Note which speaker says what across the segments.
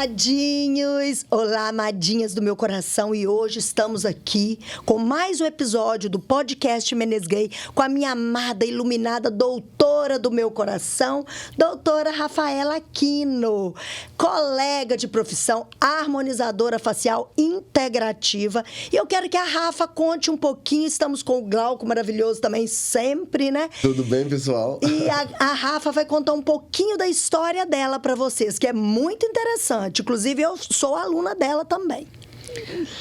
Speaker 1: amadinhos! Olá, amadinhas do meu coração. E hoje estamos aqui com mais um episódio do podcast Menesguei com a minha amada, iluminada doutora do meu coração, doutora Rafaela Aquino, colega de profissão, harmonizadora facial integrativa. E eu quero que a Rafa conte um pouquinho. Estamos com o Glauco maravilhoso também, sempre, né?
Speaker 2: Tudo bem, pessoal?
Speaker 1: E a Rafa vai contar um pouquinho da história dela para vocês, que é muito interessante. Inclusive, eu sou aluna dela também.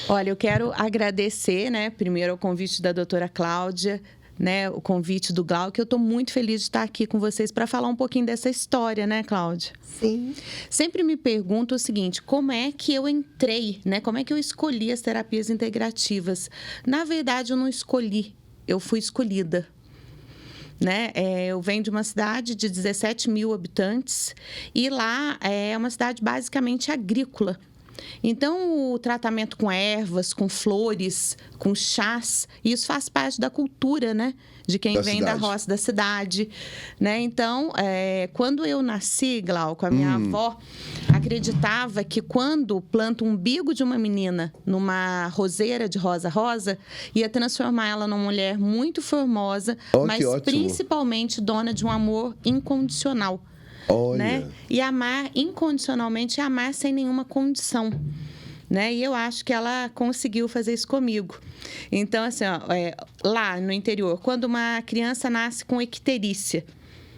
Speaker 3: Olha, eu quero agradecer, né, primeiro o convite da doutora Cláudia, né, o convite do Glauco, que eu estou muito feliz de estar aqui com vocês para falar um pouquinho dessa história, né, Cláudia?
Speaker 1: Sim.
Speaker 3: Sempre me pergunto o seguinte, como é que eu entrei, né? Como é que eu escolhi as terapias integrativas? Na verdade, eu não escolhi, eu fui escolhida. Né? Eu venho de uma cidade de 17 mil habitantes e lá é uma cidade basicamente agrícola. Então, o tratamento com ervas, com flores, com chás, isso faz parte da cultura, né? De quem vem da roça da cidade, né? Então, quando eu nasci, Glauco, a minha avó acreditava que quando planta o umbigo de uma menina numa roseira de rosa-rosa, ia transformar ela numa mulher muito formosa, mas principalmente dona de um amor incondicional.
Speaker 2: Olha.
Speaker 3: Né? E amar incondicionalmente é amar sem nenhuma condição. Né? E eu acho que ela conseguiu fazer isso comigo. Então, assim, ó, lá no interior, quando uma criança nasce com icterícia,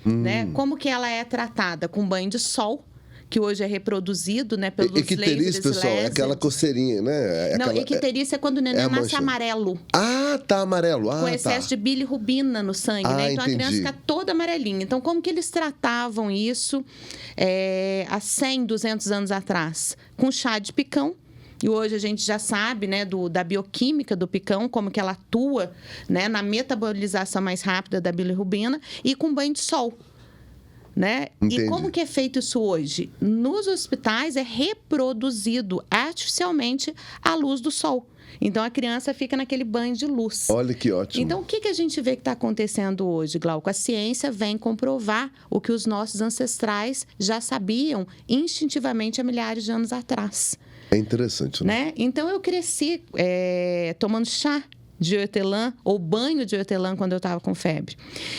Speaker 3: né? Como que ela é tratada? Com banho de sol, que hoje é reproduzido, né, pelos
Speaker 2: icterícia, pessoal, é aquela coceirinha, né?
Speaker 3: Não, icterícia é quando o neném nasce amarelo.
Speaker 2: Ah, tá amarelo.
Speaker 3: Com excesso de bilirrubina no sangue, né? Então,
Speaker 2: entendi.
Speaker 3: A criança fica toda amarelinha. Então, como que eles tratavam isso há 100, 200 anos atrás? Com chá de picão. E hoje a gente já sabe, né, da bioquímica do picão, como que ela atua, né, na metabolização mais rápida da bilirrubina, e com banho de sol. Né? E como que é feito isso hoje? Nos hospitais é reproduzido artificialmente a luz do sol. Então, a criança fica naquele banho de luz.
Speaker 2: Olha que ótimo.
Speaker 3: Então, o que a gente vê que está acontecendo hoje, Glauco? A ciência vem comprovar o que os nossos ancestrais já sabiam instintivamente há milhares de anos atrás.
Speaker 2: É interessante,
Speaker 3: né? Então, eu cresci tomando chá de hortelã, ou banho de hortelã quando eu estava com febre.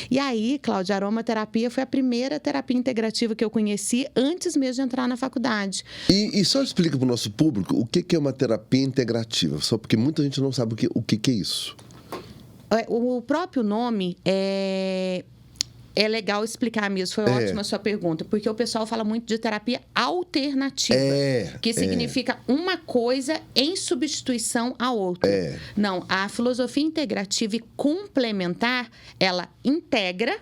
Speaker 3: E aí, Cláudia, a aromaterapia foi a primeira terapia integrativa que eu conheci antes mesmo de entrar na faculdade.
Speaker 2: E só explica para o nosso público o que é uma terapia integrativa, só porque muita gente não sabe o que é isso.
Speaker 3: O próprio nome é legal explicar mesmo, foi ótima a sua pergunta, porque o pessoal fala muito de terapia alternativa, que significa uma coisa em substituição à outra. Não, a filosofia integrativa e complementar, ela integra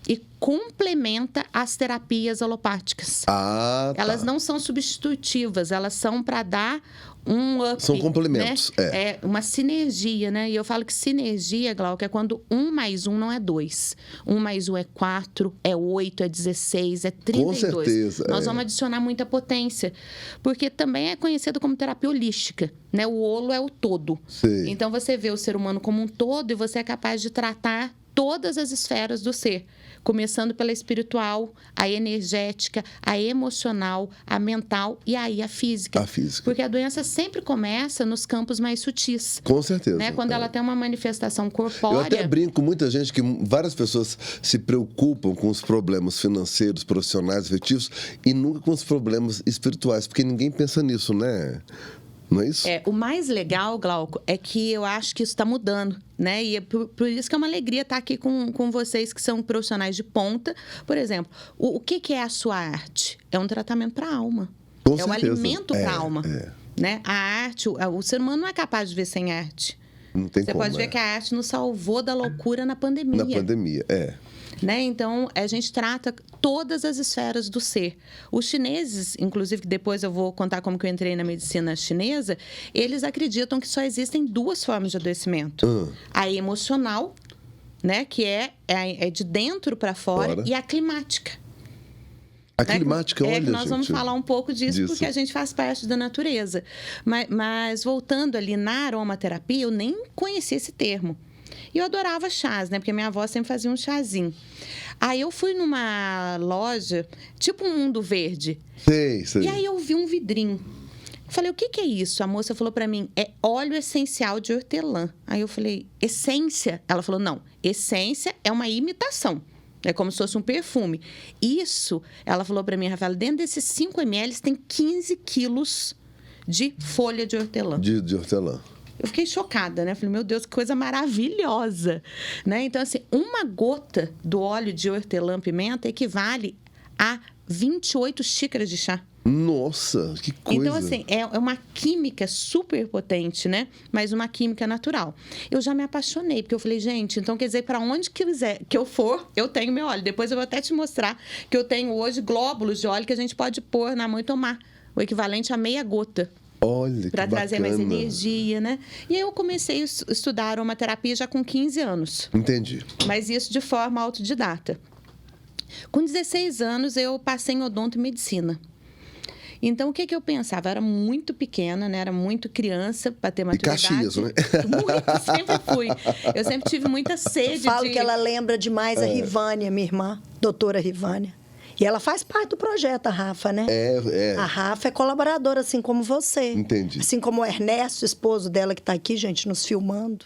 Speaker 3: e complementa as terapias alopáticas. Elas não são substitutivas, elas são para dar um up.
Speaker 2: São complementos.
Speaker 3: Né? É uma sinergia, né? E eu falo que sinergia, Glauco, é quando 1 mais 1 não é 2. 1 mais 1 é 4, é 8, é 16, é 32.
Speaker 2: Com certeza.
Speaker 3: Nós vamos adicionar muita potência. Porque também é conhecido como terapia holística. Né? O holo é o todo.
Speaker 2: Sim.
Speaker 3: Então, você vê o ser humano como um todo e você é capaz de tratar todas as esferas do ser. Começando pela espiritual, a energética, a emocional, a mental e aí a física.
Speaker 2: A física.
Speaker 3: Porque a doença sempre começa nos campos mais sutis.
Speaker 2: Com certeza.
Speaker 3: Né? Quando ela tem uma manifestação corpórea...
Speaker 2: Eu até brinco com muita gente que várias pessoas se preocupam com os problemas financeiros, profissionais, afetivos e nunca com os problemas espirituais, porque ninguém pensa nisso, né? Não é isso?
Speaker 3: O mais legal, Glauco, é que eu acho que isso está mudando, né? E é por isso que é uma alegria estar aqui com vocês que são profissionais de ponta. Por exemplo, o que é a sua arte? É um tratamento para a alma.
Speaker 2: Com certeza.
Speaker 3: O alimento para a alma. Né? A arte, o ser humano não é capaz de viver sem arte.
Speaker 2: Não tem
Speaker 3: Você
Speaker 2: como,
Speaker 3: pode ver que a arte nos salvou da loucura na pandemia.
Speaker 2: Na pandemia,
Speaker 3: Né? Então, a gente trata todas as esferas do ser. Os chineses, inclusive, que depois eu vou contar como que eu entrei na medicina chinesa, eles acreditam que só existem 2 formas de adoecimento. A emocional, né? Que é de dentro para fora, e a climática.
Speaker 2: A climática, olha,
Speaker 3: que nós vamos
Speaker 2: gente,
Speaker 3: falar um pouco disso, porque a gente faz parte da natureza. Mas voltando ali na aromaterapia, eu nem conhecia esse termo. E eu adorava chás, né? Porque minha avó sempre fazia um chazinho. Aí eu fui numa loja, tipo um Mundo Verde.
Speaker 2: Sei.
Speaker 3: E aí eu vi um vidrinho. Falei, o que que é isso? A moça falou pra mim, é óleo essencial de hortelã. Aí eu falei, essência? Ela falou, não, essência é uma imitação. É como se fosse um perfume. Isso, ela falou pra mim, Rafaela, dentro desses 5 ml tem 15 quilos de folha de hortelã.
Speaker 2: De hortelã.
Speaker 3: Eu fiquei chocada, né? Falei, meu Deus, que coisa maravilhosa, né? Então, assim, uma gota do óleo de hortelã-pimenta equivale a 28 xícaras de chá.
Speaker 2: Nossa, que coisa.
Speaker 3: Então, assim, é uma química super potente, né? Mas uma química natural. Eu já me apaixonei, porque eu falei, gente, então quer dizer, para onde quiser que eu for, eu tenho meu óleo. Depois eu vou até te mostrar que eu tenho hoje glóbulos de óleo que a gente pode pôr na mão e tomar. O equivalente a meia gota.
Speaker 2: Olha, que
Speaker 3: para trazer
Speaker 2: bacana.
Speaker 3: mais energia, né? E aí eu comecei a estudar aromaterapia já com 15 anos.
Speaker 2: Entendi.
Speaker 3: Mas isso de forma autodidata. Com 16 anos, eu passei em odontomedicina. Então, o que eu pensava? Eu era muito pequena, né? Era muito criança para ter maturidade.
Speaker 2: E Caxias, né?
Speaker 3: Muito, sempre fui. Eu sempre tive muita sede
Speaker 1: Falo que ela lembra demais a Rivânia, minha irmã, doutora Rivânia. E ela faz parte do projeto, a Rafa, né? A Rafa é colaboradora, assim como você.
Speaker 2: Entendi.
Speaker 1: Assim como o Ernesto, esposo dela, que está aqui, gente, nos filmando.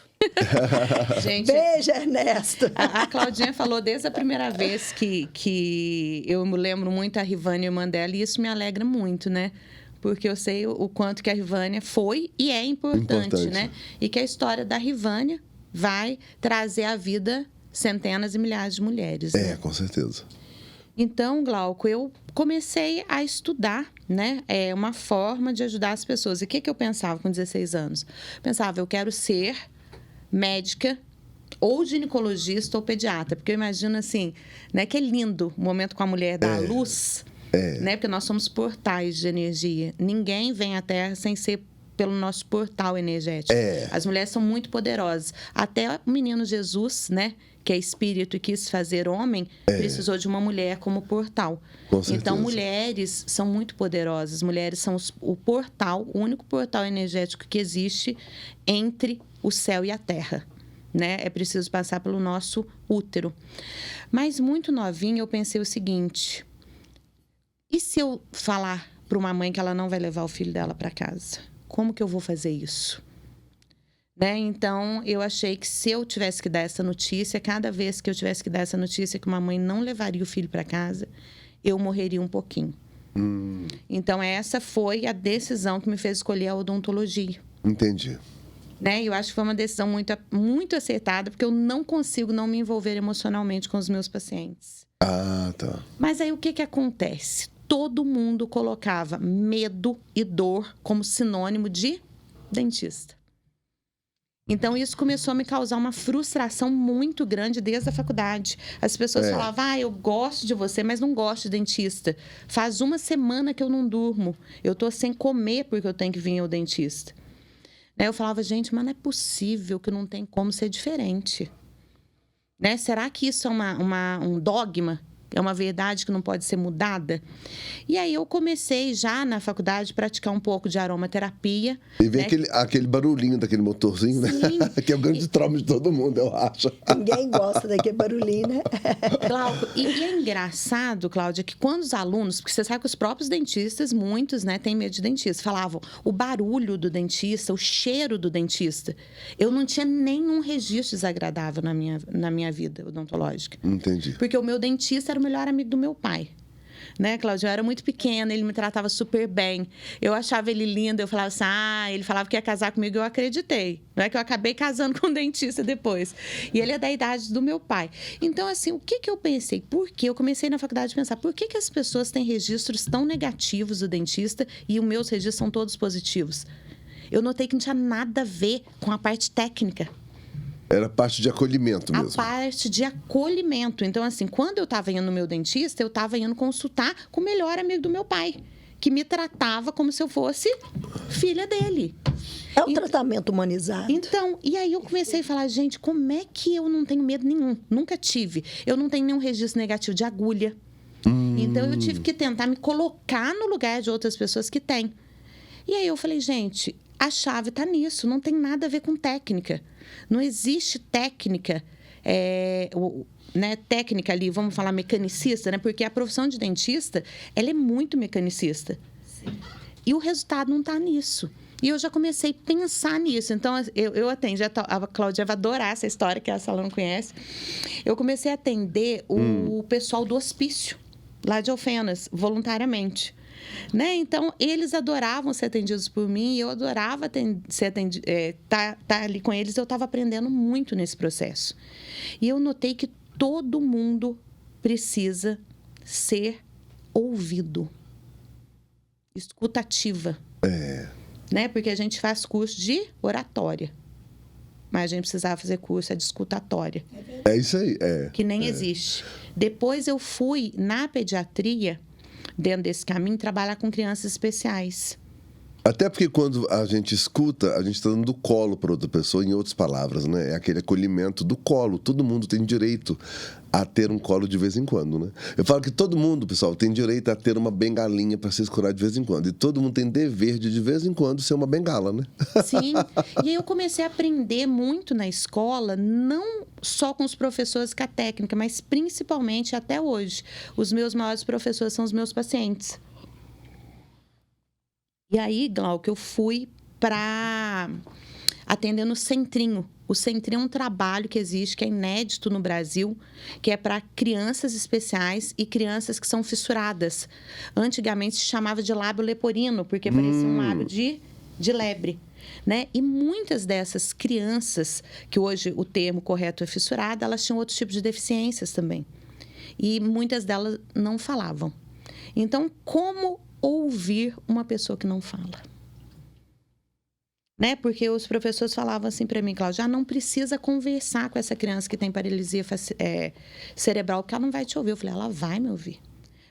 Speaker 3: Gente,
Speaker 1: beijo, Ernesto.
Speaker 3: A Claudinha falou desde a primeira vez que eu me lembro muito a Rivânia, irmã dela, e isso me alegra muito, né? Porque eu sei o quanto que a Rivânia foi e é importante, né? E que a história da Rivânia vai trazer à vida centenas e milhares de mulheres. Né?
Speaker 2: Com certeza.
Speaker 3: Então, Glauco, eu comecei a estudar, né? Uma forma de ajudar as pessoas. E o que eu pensava com 16 anos? Pensava, eu quero ser médica ou ginecologista ou pediatra. Porque eu imagino assim, né? Que é lindo o momento com a mulher dar a luz, né? Porque nós somos portais de energia. Ninguém vem à Terra sem ser pelo nosso portal energético. As mulheres são muito poderosas. Até o menino Jesus, né? Que é espírito e quis fazer homem, precisou de uma mulher como portal.
Speaker 2: Com certeza.
Speaker 3: Então, mulheres são muito poderosas. Mulheres são o portal, o único portal energético que existe entre o céu e a terra. Né? É preciso passar pelo nosso útero. Mas, muito novinha, eu pensei o seguinte: e se eu falar para uma mãe que ela não vai levar o filho dela para casa? Como que eu vou fazer isso? Né? Então, eu achei que se eu tivesse que dar essa notícia, cada vez que eu tivesse que dar essa notícia que uma mãe não levaria o filho para casa, eu morreria um pouquinho. Então, essa foi a decisão que me fez escolher a odontologia.
Speaker 2: Entendi.
Speaker 3: Né? Eu acho que foi uma decisão muito, muito acertada, porque eu não consigo não me envolver emocionalmente com os meus pacientes.
Speaker 2: Ah, tá.
Speaker 3: Mas aí, o que acontece? Todo mundo colocava medo e dor como sinônimo de dentista. Então, isso começou a me causar uma frustração muito grande desde a faculdade. As pessoas falavam, eu gosto de você, mas não gosto de dentista. Faz 1 semana que eu não durmo. Eu tô sem comer porque eu tenho que vir ao dentista. Eu falava, gente, mas não é possível que não tem como ser diferente. Né? Será que isso é um dogma? É uma verdade que não pode ser mudada? E aí eu comecei já na faculdade a praticar um pouco de aromaterapia.
Speaker 2: E vem aquele barulhinho daquele motorzinho, né? Que é o grande trauma de todo mundo, eu acho.
Speaker 1: Ninguém gosta daquele barulhinho, né?
Speaker 3: Cláudio, e é engraçado, Cláudia, que quando os alunos, porque você sabe que os próprios dentistas, muitos, né, têm medo de dentista, falavam o barulho do dentista, o cheiro do dentista. Eu não tinha nenhum registro desagradável na minha vida odontológica.
Speaker 2: Entendi.
Speaker 3: Porque o meu dentista era o melhor amigo do meu pai. Né, Cláudia? Eu era muito pequena, ele me tratava super bem. Eu achava ele lindo, eu falava assim, ele falava que ia casar comigo, eu acreditei. Não é que eu acabei casando com um dentista depois. E ele é da idade do meu pai. Então, assim, o que eu pensei? Por quê? Eu comecei na faculdade a pensar, por que as pessoas têm registros tão negativos do dentista e os meus registros são todos positivos? Eu notei que não tinha nada a ver com a parte técnica.
Speaker 2: Era parte de acolhimento mesmo.
Speaker 3: A parte de acolhimento. Então, assim, quando eu estava indo no meu dentista, eu estava indo consultar com o melhor amigo do meu pai, que me tratava como se eu fosse filha dele.
Speaker 1: É um tratamento humanizado.
Speaker 3: Então, e aí eu comecei a falar, gente, como é que eu não tenho medo nenhum? Nunca tive. Eu não tenho nenhum registro negativo de agulha. Então, eu tive que tentar me colocar no lugar de outras pessoas que têm. E aí eu falei, gente, a chave está nisso, não tem nada a ver com técnica. Não existe técnica, técnica ali, vamos falar mecanicista, né? Porque a profissão de dentista, ela é muito mecanicista. Sim. E o resultado não está nisso. E eu já comecei a pensar nisso. Então, eu atendo, a Cláudia vai adorar essa história, que ela não conhece. Eu comecei a atender o pessoal do hospício, lá de Alfenas, voluntariamente. Né? Então, eles adoravam ser atendidos por mim e eu adorava estar ali com eles. Eu estava aprendendo muito nesse processo. E eu notei que todo mundo precisa ser ouvido. Escutativa. Né? Porque a gente faz curso de oratória. Mas a gente precisava fazer curso de escutatória.
Speaker 2: É isso aí.
Speaker 3: Que nem existe. Depois eu fui na pediatria, dentro desse caminho, trabalhar com crianças especiais.
Speaker 2: Até porque quando a gente escuta, a gente está dando colo para outra pessoa, em outras palavras, né? É aquele acolhimento do colo. Todo mundo tem direito a ter um colo de vez em quando, né? Eu falo que todo mundo, pessoal, tem direito a ter uma bengalinha para se escurar de vez em quando. E todo mundo tem dever de vez em quando, ser uma bengala, né?
Speaker 3: Sim. E aí eu comecei a aprender muito na escola, não só com os professores com a técnica, mas principalmente até hoje. Os meus maiores professores são os meus pacientes. E aí, Glauco, eu fui para atender no Centrinho. O Centrinho é um trabalho que existe, que é inédito no Brasil, que é para crianças especiais e crianças que são fissuradas. Antigamente se chamava de lábio leporino, porque parecia um lábio de lebre. Né? E muitas dessas crianças, que hoje o termo correto é fissurada, elas tinham outros tipos de deficiências também. E muitas delas não falavam. Então, como ouvir uma pessoa que não fala? Né? Porque os professores falavam assim para mim, Cláudia, já não precisa conversar com essa criança que tem paralisia cerebral, porque ela não vai te ouvir. Eu falei, ela vai me ouvir.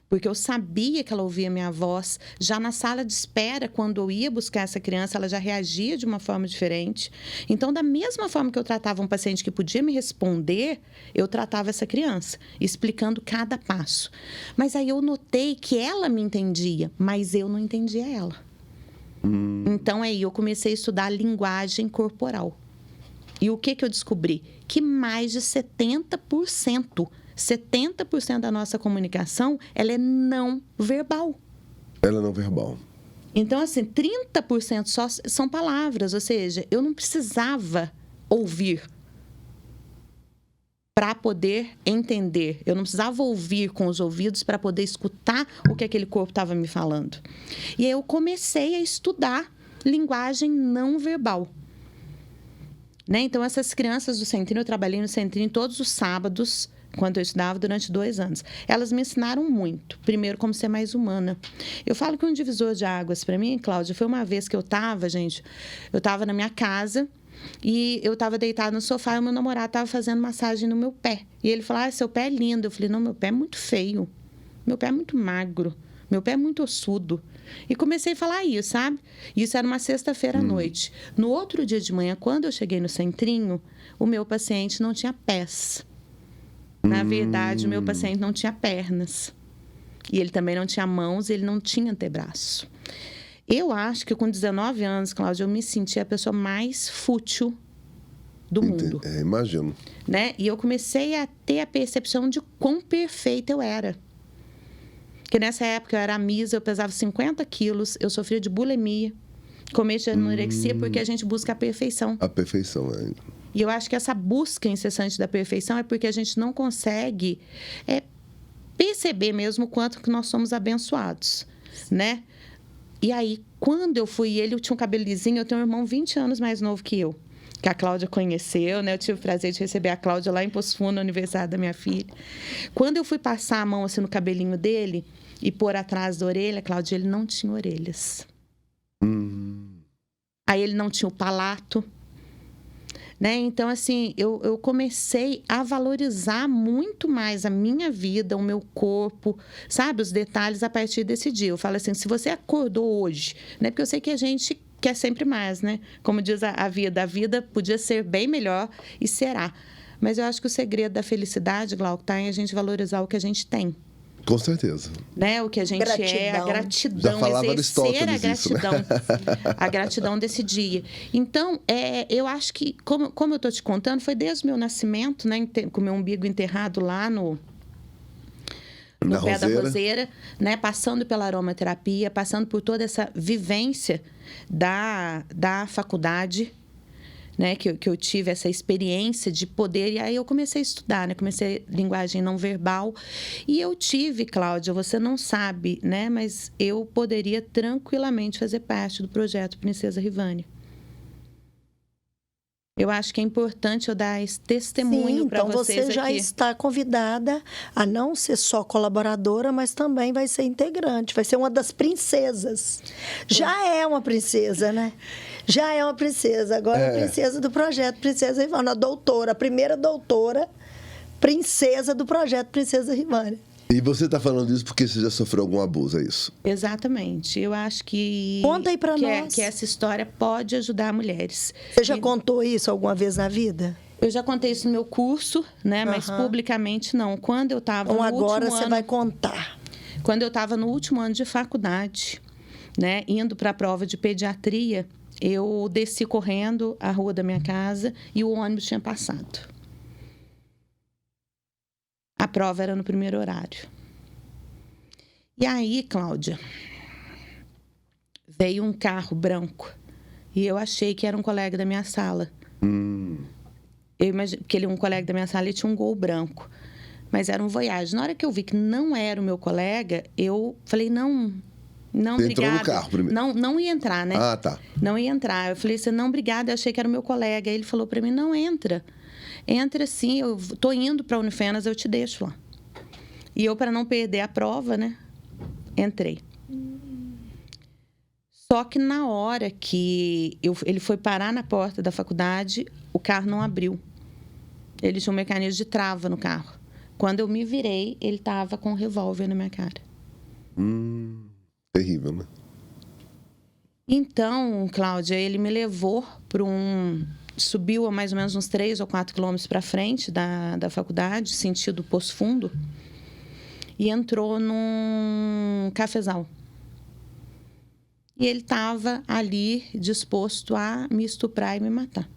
Speaker 3: Porque eu sabia que ela ouvia minha voz. Já na sala de espera, quando eu ia buscar essa criança, ela já reagia de uma forma diferente. Então, da mesma forma que eu tratava um paciente que podia me responder, eu tratava essa criança, explicando cada passo. Mas aí eu notei que ela me entendia, mas eu não entendia ela. Então, aí eu comecei a estudar linguagem corporal. E o que eu descobri? Que mais de 70% da nossa comunicação, ela é não verbal.
Speaker 2: Ela é não verbal.
Speaker 3: Então, assim, 30% só são palavras. Ou seja, eu não precisava ouvir para poder entender. Eu não precisava ouvir com os ouvidos para poder escutar o que aquele corpo estava me falando. E aí eu comecei a estudar linguagem não verbal. Né? Então, essas crianças do Centrinho, eu trabalhei no Centrinho todos os sábados, quando eu estudava, durante 2 anos. Elas me ensinaram muito. Primeiro, como ser mais humana. Eu falo que um divisor de águas para mim, Cláudia, foi uma vez que eu estava na minha casa e eu estava deitada no sofá e o meu namorado estava fazendo massagem no meu pé. E ele falou, seu pé é lindo. Eu falei, não, meu pé é muito feio. Meu pé é muito magro. Meu pé é muito ossudo. E comecei a falar isso, sabe? Isso era uma sexta-feira à noite. No outro dia de manhã, quando eu cheguei no Centrinho, o meu paciente não tinha pés. Na verdade, o meu paciente não tinha pernas. E ele também não tinha mãos, ele não tinha antebraço. Eu acho que com 19 anos, Cláudia, eu me senti a pessoa mais fútil do mundo.
Speaker 2: Imagino.
Speaker 3: Né? E eu comecei a ter a percepção de quão perfeita eu era. Porque nessa época eu era misa, eu pesava 50 quilos, eu sofria de bulimia, começo de anorexia, porque a gente busca a perfeição.
Speaker 2: A perfeição,
Speaker 3: E eu acho que essa busca incessante da perfeição é porque a gente não consegue perceber mesmo o quanto que nós somos abençoados, né? E aí, quando eu fui, ele tinha um cabelo lisinho, eu tenho um irmão 20 anos mais novo que eu, que a Cláudia conheceu, né? Eu tive o prazer de receber a Cláudia lá em Poço Fundo, no aniversário da minha filha. Quando eu fui passar a mão assim no cabelinho dele e pôr atrás da orelha, Cláudia, ele não tinha orelhas. Aí ele não tinha o palato. Né? Então, assim, eu comecei a valorizar muito mais a minha vida, o meu corpo, sabe? Os detalhes a partir desse dia. Eu falo assim, se você acordou hoje, né? Porque eu sei que a gente quer sempre mais, né? Como diz a vida podia ser bem melhor e será. Mas eu acho que o segredo da felicidade, Glauco, está em a gente valorizar o que a gente tem.
Speaker 2: Com certeza.
Speaker 3: Né? O que a gente é, a gratidão.
Speaker 2: Já falava
Speaker 3: exercer
Speaker 2: Aristóteles
Speaker 3: a
Speaker 2: isso, né?
Speaker 3: gratidão. A gratidão desse dia. Então, eu acho que, como eu estou te contando, foi desde o meu nascimento, né? Com o meu umbigo enterrado lá no pé da roseira, né? Passando pela aromaterapia, passando por toda essa vivência da faculdade, né? Que eu tive essa experiência de poder, e aí eu comecei a estudar, né? Comecei linguagem não verbal, e eu tive, Cláudia, você não sabe, né? Mas eu poderia tranquilamente fazer parte do projeto Princesa Rivânia. Eu acho que é importante eu dar esse testemunho para vocês
Speaker 1: então você já
Speaker 3: aqui.
Speaker 1: está convidada a não ser só colaboradora, mas também vai ser integrante, vai ser uma das princesas. Já é uma princesa, né? Já é uma princesa. Agora é a princesa do projeto Princesa Rivânia, a doutora, a primeira doutora princesa do projeto Princesa Rivânia.
Speaker 2: E você está falando isso porque você já sofreu algum abuso, é isso?
Speaker 3: Exatamente. Eu acho que...
Speaker 1: Conta aí para nós.
Speaker 3: Que essa história pode ajudar mulheres.
Speaker 1: Você já contou isso alguma vez na vida?
Speaker 3: Eu já contei isso no meu curso, né? Mas publicamente não. Quando eu estava no último ano...
Speaker 1: Então agora você vai contar.
Speaker 3: Quando eu estava no último ano de faculdade, né? Indo para a prova de pediatria, eu desci correndo a rua da minha casa e o ônibus tinha passado. A prova era no primeiro horário. E aí, Cláudia, veio um carro branco e eu achei que era um colega da minha sala. Eu imaginei, porque um colega da minha sala tinha um Gol branco, mas era um Voyage. Na hora que eu vi que não era o meu colega, eu falei, não,
Speaker 2: Você
Speaker 3: obrigada.
Speaker 2: entrou no carro primeiro?
Speaker 3: Não ia entrar, né?
Speaker 2: Ah, tá.
Speaker 3: Não ia entrar. Eu falei, não, obrigada, eu achei que era o meu colega. Aí ele falou para mim, não, entra. Entra sim, eu tô indo para a Unifenas, eu te deixo lá. E eu, para não perder a prova, né, entrei. Só que na hora que ele foi parar na porta da faculdade, o carro não abriu. Ele tinha um mecanismo de trava no carro. Quando eu me virei, ele estava com um revólver na minha cara.
Speaker 2: Terrível, né?
Speaker 3: Então, Cláudia, ele me levou para subiu a mais ou menos uns 3 ou 4 quilômetros para frente da faculdade, sentido Poço Fundo, e entrou num cafezal. E ele estava ali disposto a me estuprar e me matar.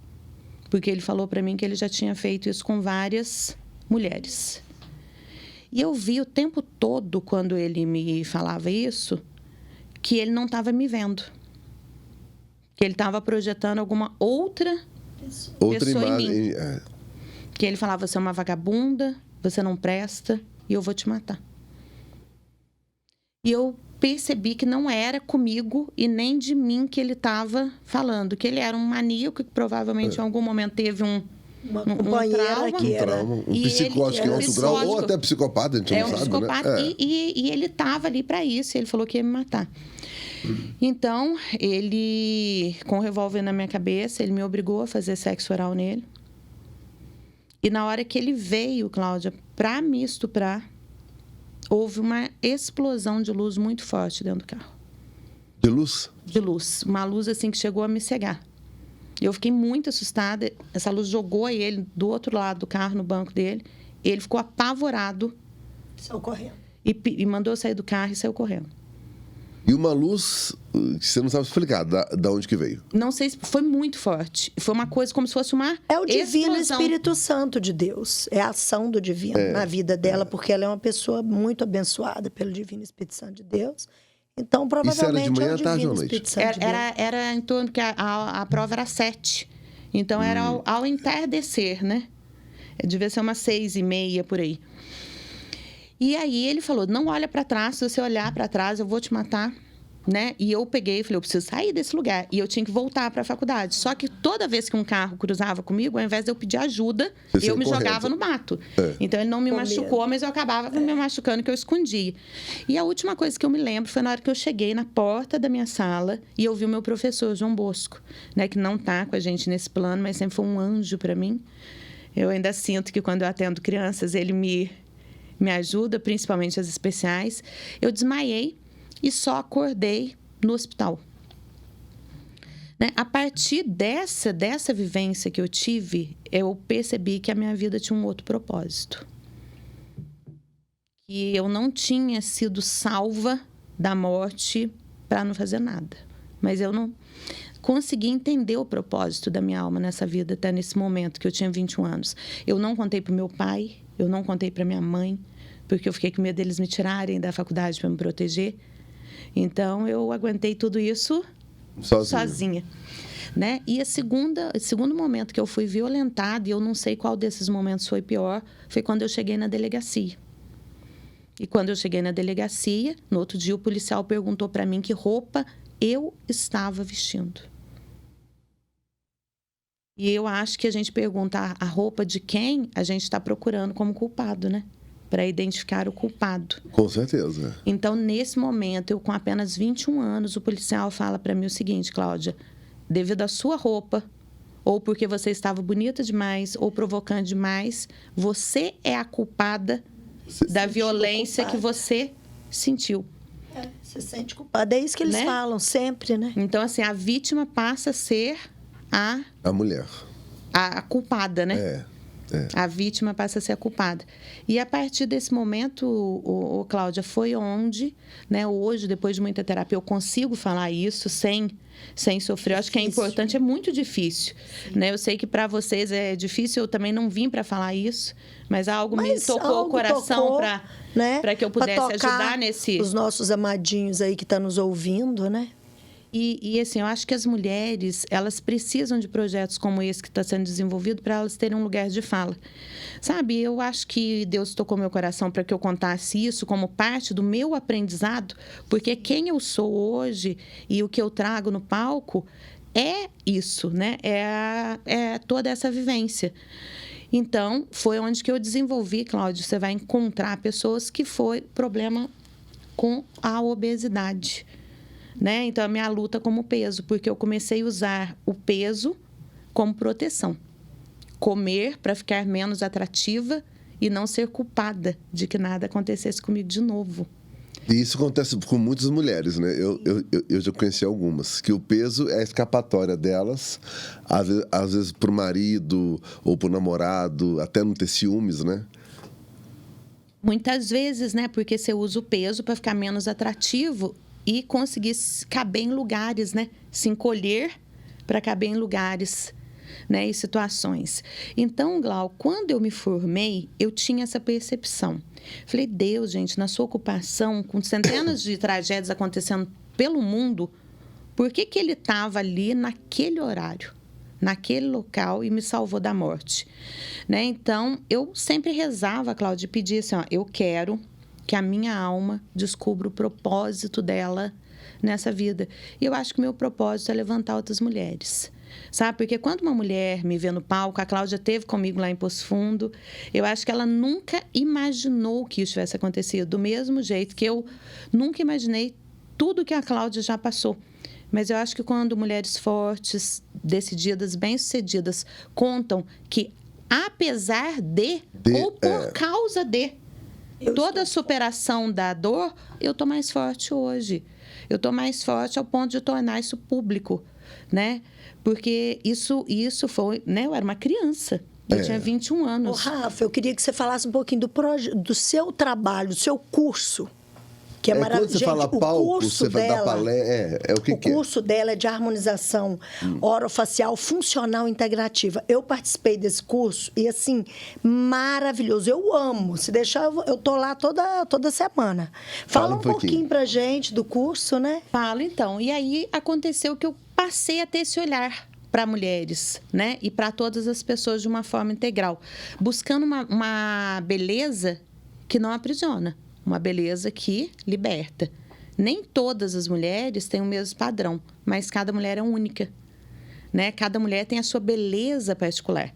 Speaker 3: Porque ele falou para mim que ele já tinha feito isso com várias mulheres. E eu vi o tempo todo, quando ele me falava isso, que ele não estava me vendo. Que ele estava projetando alguma outra pessoa
Speaker 2: imagem,
Speaker 3: em mim. Que ele falava, você é uma vagabunda, você não presta e eu vou te matar. E eu percebi que não era comigo e nem de mim que ele estava falando, que ele era um maníaco que provavelmente em algum momento teve
Speaker 1: uma companheira que era
Speaker 2: um psicótico em alto grau, ou até psicopata, a gente não sabe,
Speaker 3: psicopata,
Speaker 2: né?
Speaker 3: E ele estava ali para isso, ele falou que ia me matar. Então, ele, com o revólver na minha cabeça, ele me obrigou a fazer sexo oral nele. E na hora que ele veio, Cláudia, para me estuprar, houve uma explosão de luz muito forte dentro do carro.
Speaker 2: De luz?
Speaker 3: De luz. Uma luz assim que chegou a me cegar. Eu fiquei muito assustada. Essa luz jogou ele do outro lado do carro, no banco dele. Ele ficou apavorado.
Speaker 1: Saiu correndo.
Speaker 3: E mandou eu sair do carro e saiu correndo.
Speaker 2: E uma luz que você não sabe explicar da onde que veio.
Speaker 3: Não sei se foi muito forte. Foi uma coisa como se fosse uma
Speaker 1: É o divino
Speaker 3: explosão.
Speaker 1: Espírito Santo de Deus. É a ação do divino na vida dela, porque ela é uma pessoa muito abençoada pelo divino Espírito Santo de Deus. Então, provavelmente,
Speaker 2: Isso era de manhã,
Speaker 1: é o
Speaker 2: tarde
Speaker 1: divino
Speaker 2: ou noite?
Speaker 1: Espírito Santo de Deus.
Speaker 3: Era em torno que a prova era 7. Então, era ao entardecer, né? Devia ser umas 6h30, por aí. E aí, ele falou, não olha para trás. Se você olhar para trás, eu vou te matar. Né? E eu peguei e falei, eu preciso sair desse lugar. E eu tinha que voltar para a faculdade. Só que toda vez que um carro cruzava comigo, ao invés de eu pedir ajuda, eu me jogava no mato. Então, ele não me machucou, mas eu acabava me machucando, que eu escondia. E a última coisa que eu me lembro foi na hora que eu cheguei na porta da minha sala e eu vi o meu professor, João Bosco, né? Que não está com a gente nesse plano, mas sempre foi um anjo para mim. Eu ainda sinto que quando eu atendo crianças, ele me ajuda, principalmente as especiais. Eu desmaiei e só acordei no hospital. Né? A partir dessa vivência que eu tive, eu percebi que a minha vida tinha um outro propósito. que eu não tinha sido salva da morte para não fazer nada. Mas eu não consegui entender o propósito da minha alma nessa vida, até nesse momento que eu tinha 21 anos. Eu não contei para o meu pai, eu não contei para minha mãe, porque eu fiquei com medo deles me tirarem da faculdade para me proteger. Então, eu aguentei tudo isso sozinha. Né? E o segundo momento que eu fui violentada, e eu não sei qual desses momentos foi pior, foi quando eu cheguei na delegacia. E quando eu cheguei na delegacia, no outro dia o policial perguntou para mim que roupa eu estava vestindo. E eu acho que a gente pergunta a roupa de quem a gente está procurando como culpado, né? Para identificar o culpado.
Speaker 2: Com certeza.
Speaker 3: Então, nesse momento, eu com apenas 21 anos, o policial fala para mim o seguinte: Cláudia, devido à sua roupa, ou porque você estava bonita demais, ou provocante demais, você é a culpada da violência que você sentiu.
Speaker 1: Você sente culpada. É isso que eles falam sempre, né?
Speaker 3: Então, assim, a vítima passa a ser a
Speaker 2: mulher.
Speaker 3: A culpada, né? A vítima passa a ser a culpada. E a partir desse momento, Cláudia, foi onde, né, hoje, depois de muita terapia, eu consigo falar isso sem sofrer. Eu acho que é importante, é muito difícil. Né? Eu sei que para vocês é difícil, eu também não vim para falar isso, mas algo me tocou o coração para que eu pudesse ajudar nesse...
Speaker 1: Os nossos amadinhos aí que estão nos ouvindo, né?
Speaker 3: E assim, eu acho que as mulheres, elas precisam de projetos como esse que está sendo desenvolvido para elas terem um lugar de fala. Sabe, eu acho que Deus tocou meu coração para que eu contasse isso como parte do meu aprendizado, porque quem eu sou hoje e o que eu trago no palco é isso, né? É toda essa vivência. Então, foi onde que eu desenvolvi, Cláudio, você vai encontrar pessoas que foi problema com a obesidade. Né? Então, a minha luta como peso, porque eu comecei a usar o peso como proteção. Comer para ficar menos atrativa e não ser culpada de que nada acontecesse comigo de novo.
Speaker 2: E isso acontece com muitas mulheres, né? Eu já conheci algumas, que o peso é a escapatória delas, às vezes pro marido ou pro namorado, até não ter ciúmes, né?
Speaker 3: Muitas vezes, né? Porque você usa o peso para ficar menos atrativo e conseguir caber em lugares, né? Se encolher para caber em lugares, né? E situações. Então, Glau, quando eu me formei, eu tinha essa percepção. Falei, Deus, gente, na sua ocupação, com centenas de tragédias acontecendo pelo mundo, por que ele estava ali naquele horário, naquele local e me salvou da morte? Né? Então, eu sempre rezava, Cláudia, e pedia assim, ó, eu quero que a minha alma descubra o propósito dela nessa vida. E eu acho que o meu propósito é levantar outras mulheres. Sabe? Porque quando uma mulher me vê no palco, a Cláudia esteve comigo lá em Poço Fundo, eu acho que ela nunca imaginou que isso tivesse acontecido. Do mesmo jeito que eu nunca imaginei tudo que a Cláudia já passou. Mas eu acho que quando mulheres fortes, decididas, bem-sucedidas, contam que apesar de ou por causa de toda a superação da dor, eu estou mais forte hoje. Eu estou mais forte ao ponto de tornar isso público, né? Porque isso foi... né? Eu era uma criança. Eu tinha 21 anos.
Speaker 1: Ô, Rafa, eu queria que você falasse um pouquinho do seu trabalho, do seu curso. Que é maravilhoso.
Speaker 2: Quando você fala palco, você vai dar palestra. O
Speaker 1: curso dela é de harmonização orofacial funcional integrativa. Eu participei desse curso e, assim, maravilhoso. Eu amo. Se deixar, eu tô lá toda semana. Fala um pouquinho pra gente do curso, né?
Speaker 3: Falo, então. E aí aconteceu que eu passei a ter esse olhar para mulheres, né? E para todas as pessoas de uma forma integral. Buscando uma beleza que não aprisiona. Uma beleza que liberta. Nem todas as mulheres têm o mesmo padrão, mas cada mulher é única. Né? Cada mulher tem a sua beleza particular.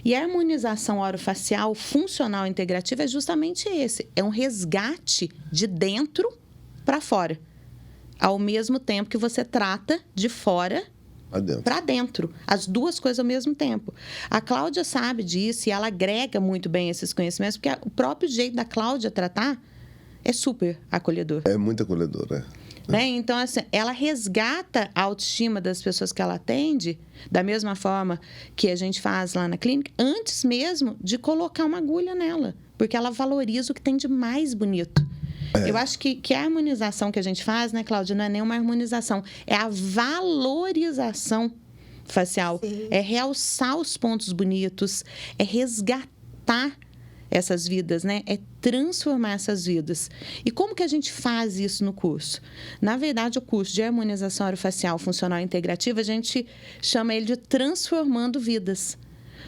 Speaker 3: E a harmonização orofacial funcional integrativa é justamente esse. É um resgate de dentro para fora. Ao mesmo tempo que você trata de fora para dentro. As duas coisas ao mesmo tempo. A Cláudia sabe disso e ela agrega muito bem esses conhecimentos, porque o próprio jeito da Cláudia tratar é super acolhedor.
Speaker 2: É muito acolhedor,
Speaker 3: Né? Então, assim, ela resgata a autoestima das pessoas que ela atende, da mesma forma que a gente faz lá na clínica, antes mesmo de colocar uma agulha nela, porque ela valoriza o que tem de mais bonito. Eu acho que a harmonização que a gente faz, né, Cláudia, não é nem uma harmonização, é a valorização facial.
Speaker 1: Sim.
Speaker 3: É realçar os pontos bonitos, é resgatar essas vidas, né? É transformar essas vidas. E como que a gente faz isso no curso? Na verdade, o curso de harmonização orofacial funcional integrativa, a gente chama ele de transformando vidas.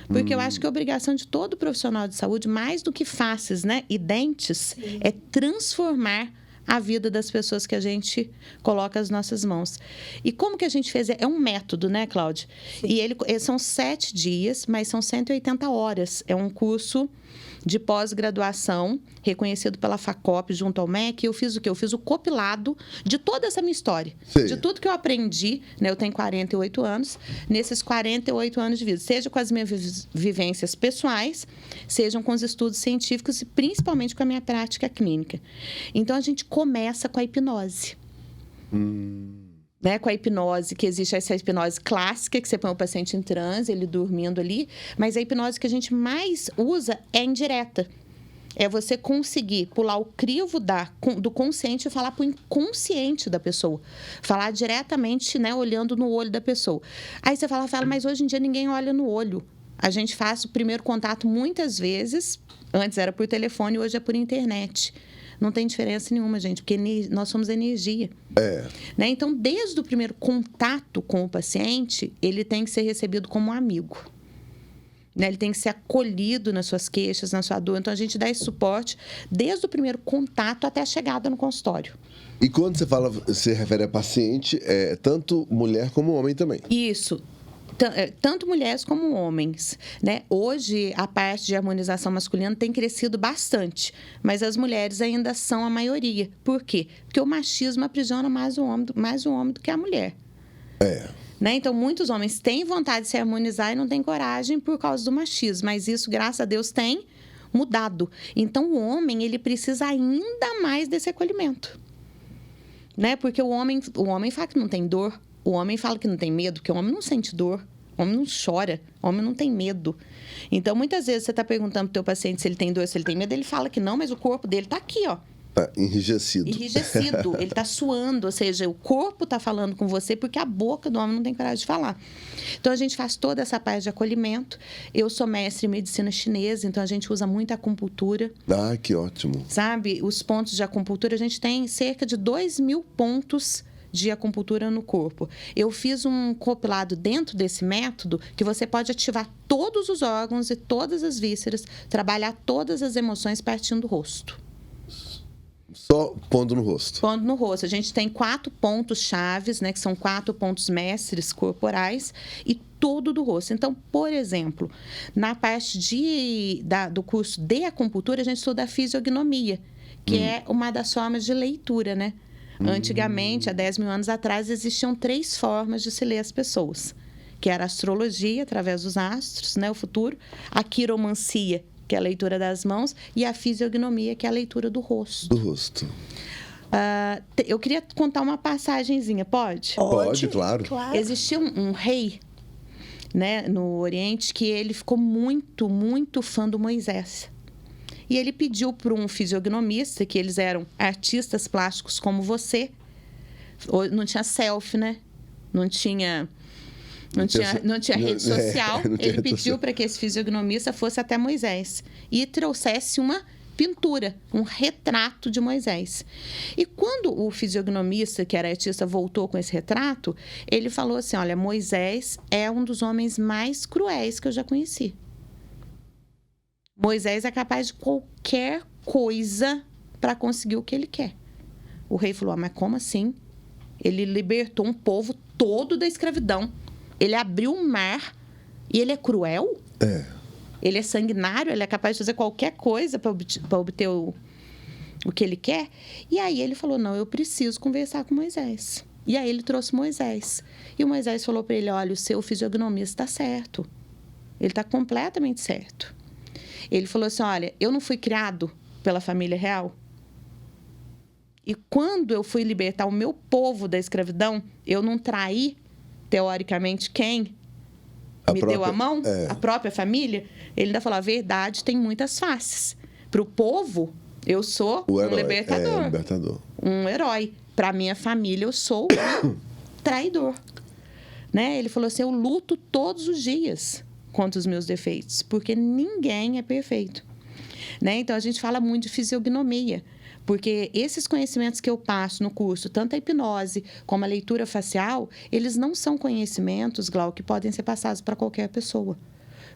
Speaker 3: Porque eu acho que a obrigação de todo profissional de saúde, mais do que faces, né, e dentes, é transformar a vida das pessoas que a gente coloca as nossas mãos. E como que a gente fez? É um método, né, Cláudia?
Speaker 1: Sim.
Speaker 3: E são 7 dias, mas são 180 horas. É um curso de pós-graduação, reconhecido pela FACOP junto ao MEC. Eu fiz o quê? Eu fiz o compilado de toda essa minha história.
Speaker 2: Sim.
Speaker 3: De tudo que eu aprendi, né? Eu tenho 48 anos. Nesses 48 anos de vida, seja com as minhas vivências pessoais, sejam com os estudos científicos e principalmente com a minha prática clínica. Então, a gente começa com a hipnose. Né, com a hipnose, que existe essa hipnose clássica, que você põe o paciente em transe, ele dormindo ali, mas a hipnose que a gente mais usa é indireta. É você conseguir pular o crivo do consciente e falar para o inconsciente da pessoa. Falar diretamente, né, olhando no olho da pessoa. Aí você fala, mas hoje em dia ninguém olha no olho. A gente faz o primeiro contato muitas vezes, antes era por telefone, hoje é por internet. Não tem diferença nenhuma, gente, porque nós somos energia. Né? Então, desde o primeiro contato com o paciente, ele tem que ser recebido como um amigo. Né? Ele tem que ser acolhido nas suas queixas, na sua dor. Então, a gente dá esse suporte desde o primeiro contato até a chegada no consultório.
Speaker 2: E quando você refere a paciente, é tanto mulher como homem também.
Speaker 3: Isso. Tanto mulheres como homens, né? Hoje, a parte de harmonização masculina tem crescido bastante, mas as mulheres ainda são a maioria. Por quê? Porque o machismo aprisiona mais o homem do que a mulher. Né? Então, muitos homens têm vontade de se harmonizar e não têm coragem por causa do machismo, mas isso, graças a Deus, tem mudado. Então, o homem, ele precisa ainda mais desse acolhimento. Né? Porque o homem fala que não tem dor. O homem fala que não tem medo, porque o homem não sente dor, o homem não chora, o homem não tem medo. Então, muitas vezes, você está perguntando para o teu paciente se ele tem dor, se ele tem medo, ele fala que não, mas o corpo dele está aqui, ó.
Speaker 2: Tá enrijecido.
Speaker 3: Enrijecido, ele está suando, ou seja, o corpo está falando com você porque a boca do homem não tem coragem de falar. Então, a gente faz toda essa parte de acolhimento. Eu sou mestre em medicina chinesa, então a gente usa muito a acupuntura.
Speaker 2: Ah, que ótimo.
Speaker 3: Sabe, os pontos de acupuntura, a gente tem cerca de 2.000 pontos de acupuntura no corpo. Eu fiz um compilado dentro desse método que você pode ativar todos os órgãos e todas as vísceras, trabalhar todas as emoções partindo do rosto.
Speaker 2: Só pondo no rosto.
Speaker 3: Pondo no rosto. A gente tem 4 pontos chaves, né, que são 4 pontos mestres corporais e todo do rosto. Então, por exemplo, na parte do curso de acupuntura, a gente estuda a fisiognomia, que é uma das formas de leitura, né? Antigamente, há 10.000 anos atrás, existiam 3 formas de se ler as pessoas, que era a astrologia, através dos astros, né, o futuro, a quiromancia, que é a leitura das mãos, e a fisiognomia, que é a leitura do rosto.
Speaker 2: Do rosto.
Speaker 3: Eu queria contar uma passagenzinha, pode?
Speaker 2: Pode, claro.
Speaker 3: Existia um rei, né, no Oriente, que ele ficou muito, muito fã do Moisés. E ele pediu para um fisiognomista, que eles eram artistas plásticos como você. Não tinha selfie, né? Não tinha rede social. Ele pediu para que esse fisiognomista fosse até Moisés e trouxesse uma pintura, um retrato de Moisés. E quando o fisiognomista, que era artista, voltou com esse retrato, ele falou assim, olha, Moisés é um dos homens mais cruéis que eu já conheci. Moisés é capaz de qualquer coisa para conseguir o que ele quer. O rei falou, mas como assim? Ele libertou um povo todo da escravidão. Ele abriu o mar e ele é cruel? Ele é sanguinário, ele é capaz de fazer qualquer coisa para obter o que ele quer? E aí ele falou, não, eu preciso conversar com Moisés. E aí ele trouxe Moisés. E o Moisés falou para ele, olha, o seu fisiognomista está certo. Ele está completamente certo. Ele falou assim, olha, eu não fui criado pela família real. E quando eu fui libertar o meu povo da escravidão, eu não traí, teoricamente, quem me deu a mão, a própria família. Ele ainda falou, a verdade tem muitas faces. Para o povo, eu sou um libertador. Um herói. Para minha família, eu sou um traidor. Né? Ele falou assim, eu luto todos os dias contra os meus defeitos, porque ninguém é perfeito. Né? Então, a gente fala muito de fisiognomia, porque esses conhecimentos que eu passo no curso, tanto a hipnose como a leitura facial, eles não são conhecimentos, Glauco, que podem ser passados para qualquer pessoa.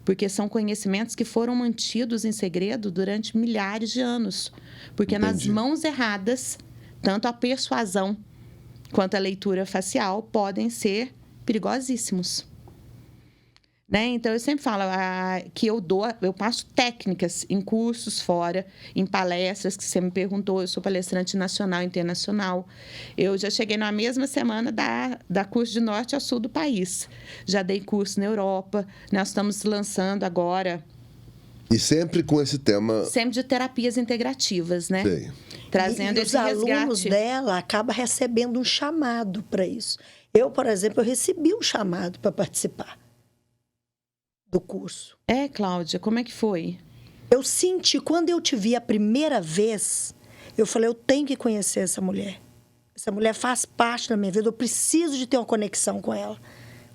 Speaker 3: Porque são conhecimentos que foram mantidos em segredo durante milhares de anos. Porque nas mãos erradas, tanto a persuasão quanto a leitura facial podem ser perigosíssimos. Né? Então, eu sempre falo que eu passo técnicas em cursos fora, em palestras, que você me perguntou, eu sou palestrante nacional e internacional. Eu já cheguei na mesma semana da curso de norte a sul do país. Já dei curso na Europa, nós estamos lançando agora...
Speaker 2: E sempre com esse tema...
Speaker 3: Sempre de terapias integrativas, né?
Speaker 2: Sei.
Speaker 3: Trazendo esse resgate.
Speaker 1: Os alunos dela acabam recebendo um chamado para isso. Eu, por exemplo, eu recebi um chamado para participar do curso.
Speaker 3: Cláudia, como é que foi?
Speaker 1: Eu senti, quando eu te vi a primeira vez, eu falei, eu tenho que conhecer essa mulher. Essa mulher faz parte da minha vida, eu preciso de ter uma conexão com ela.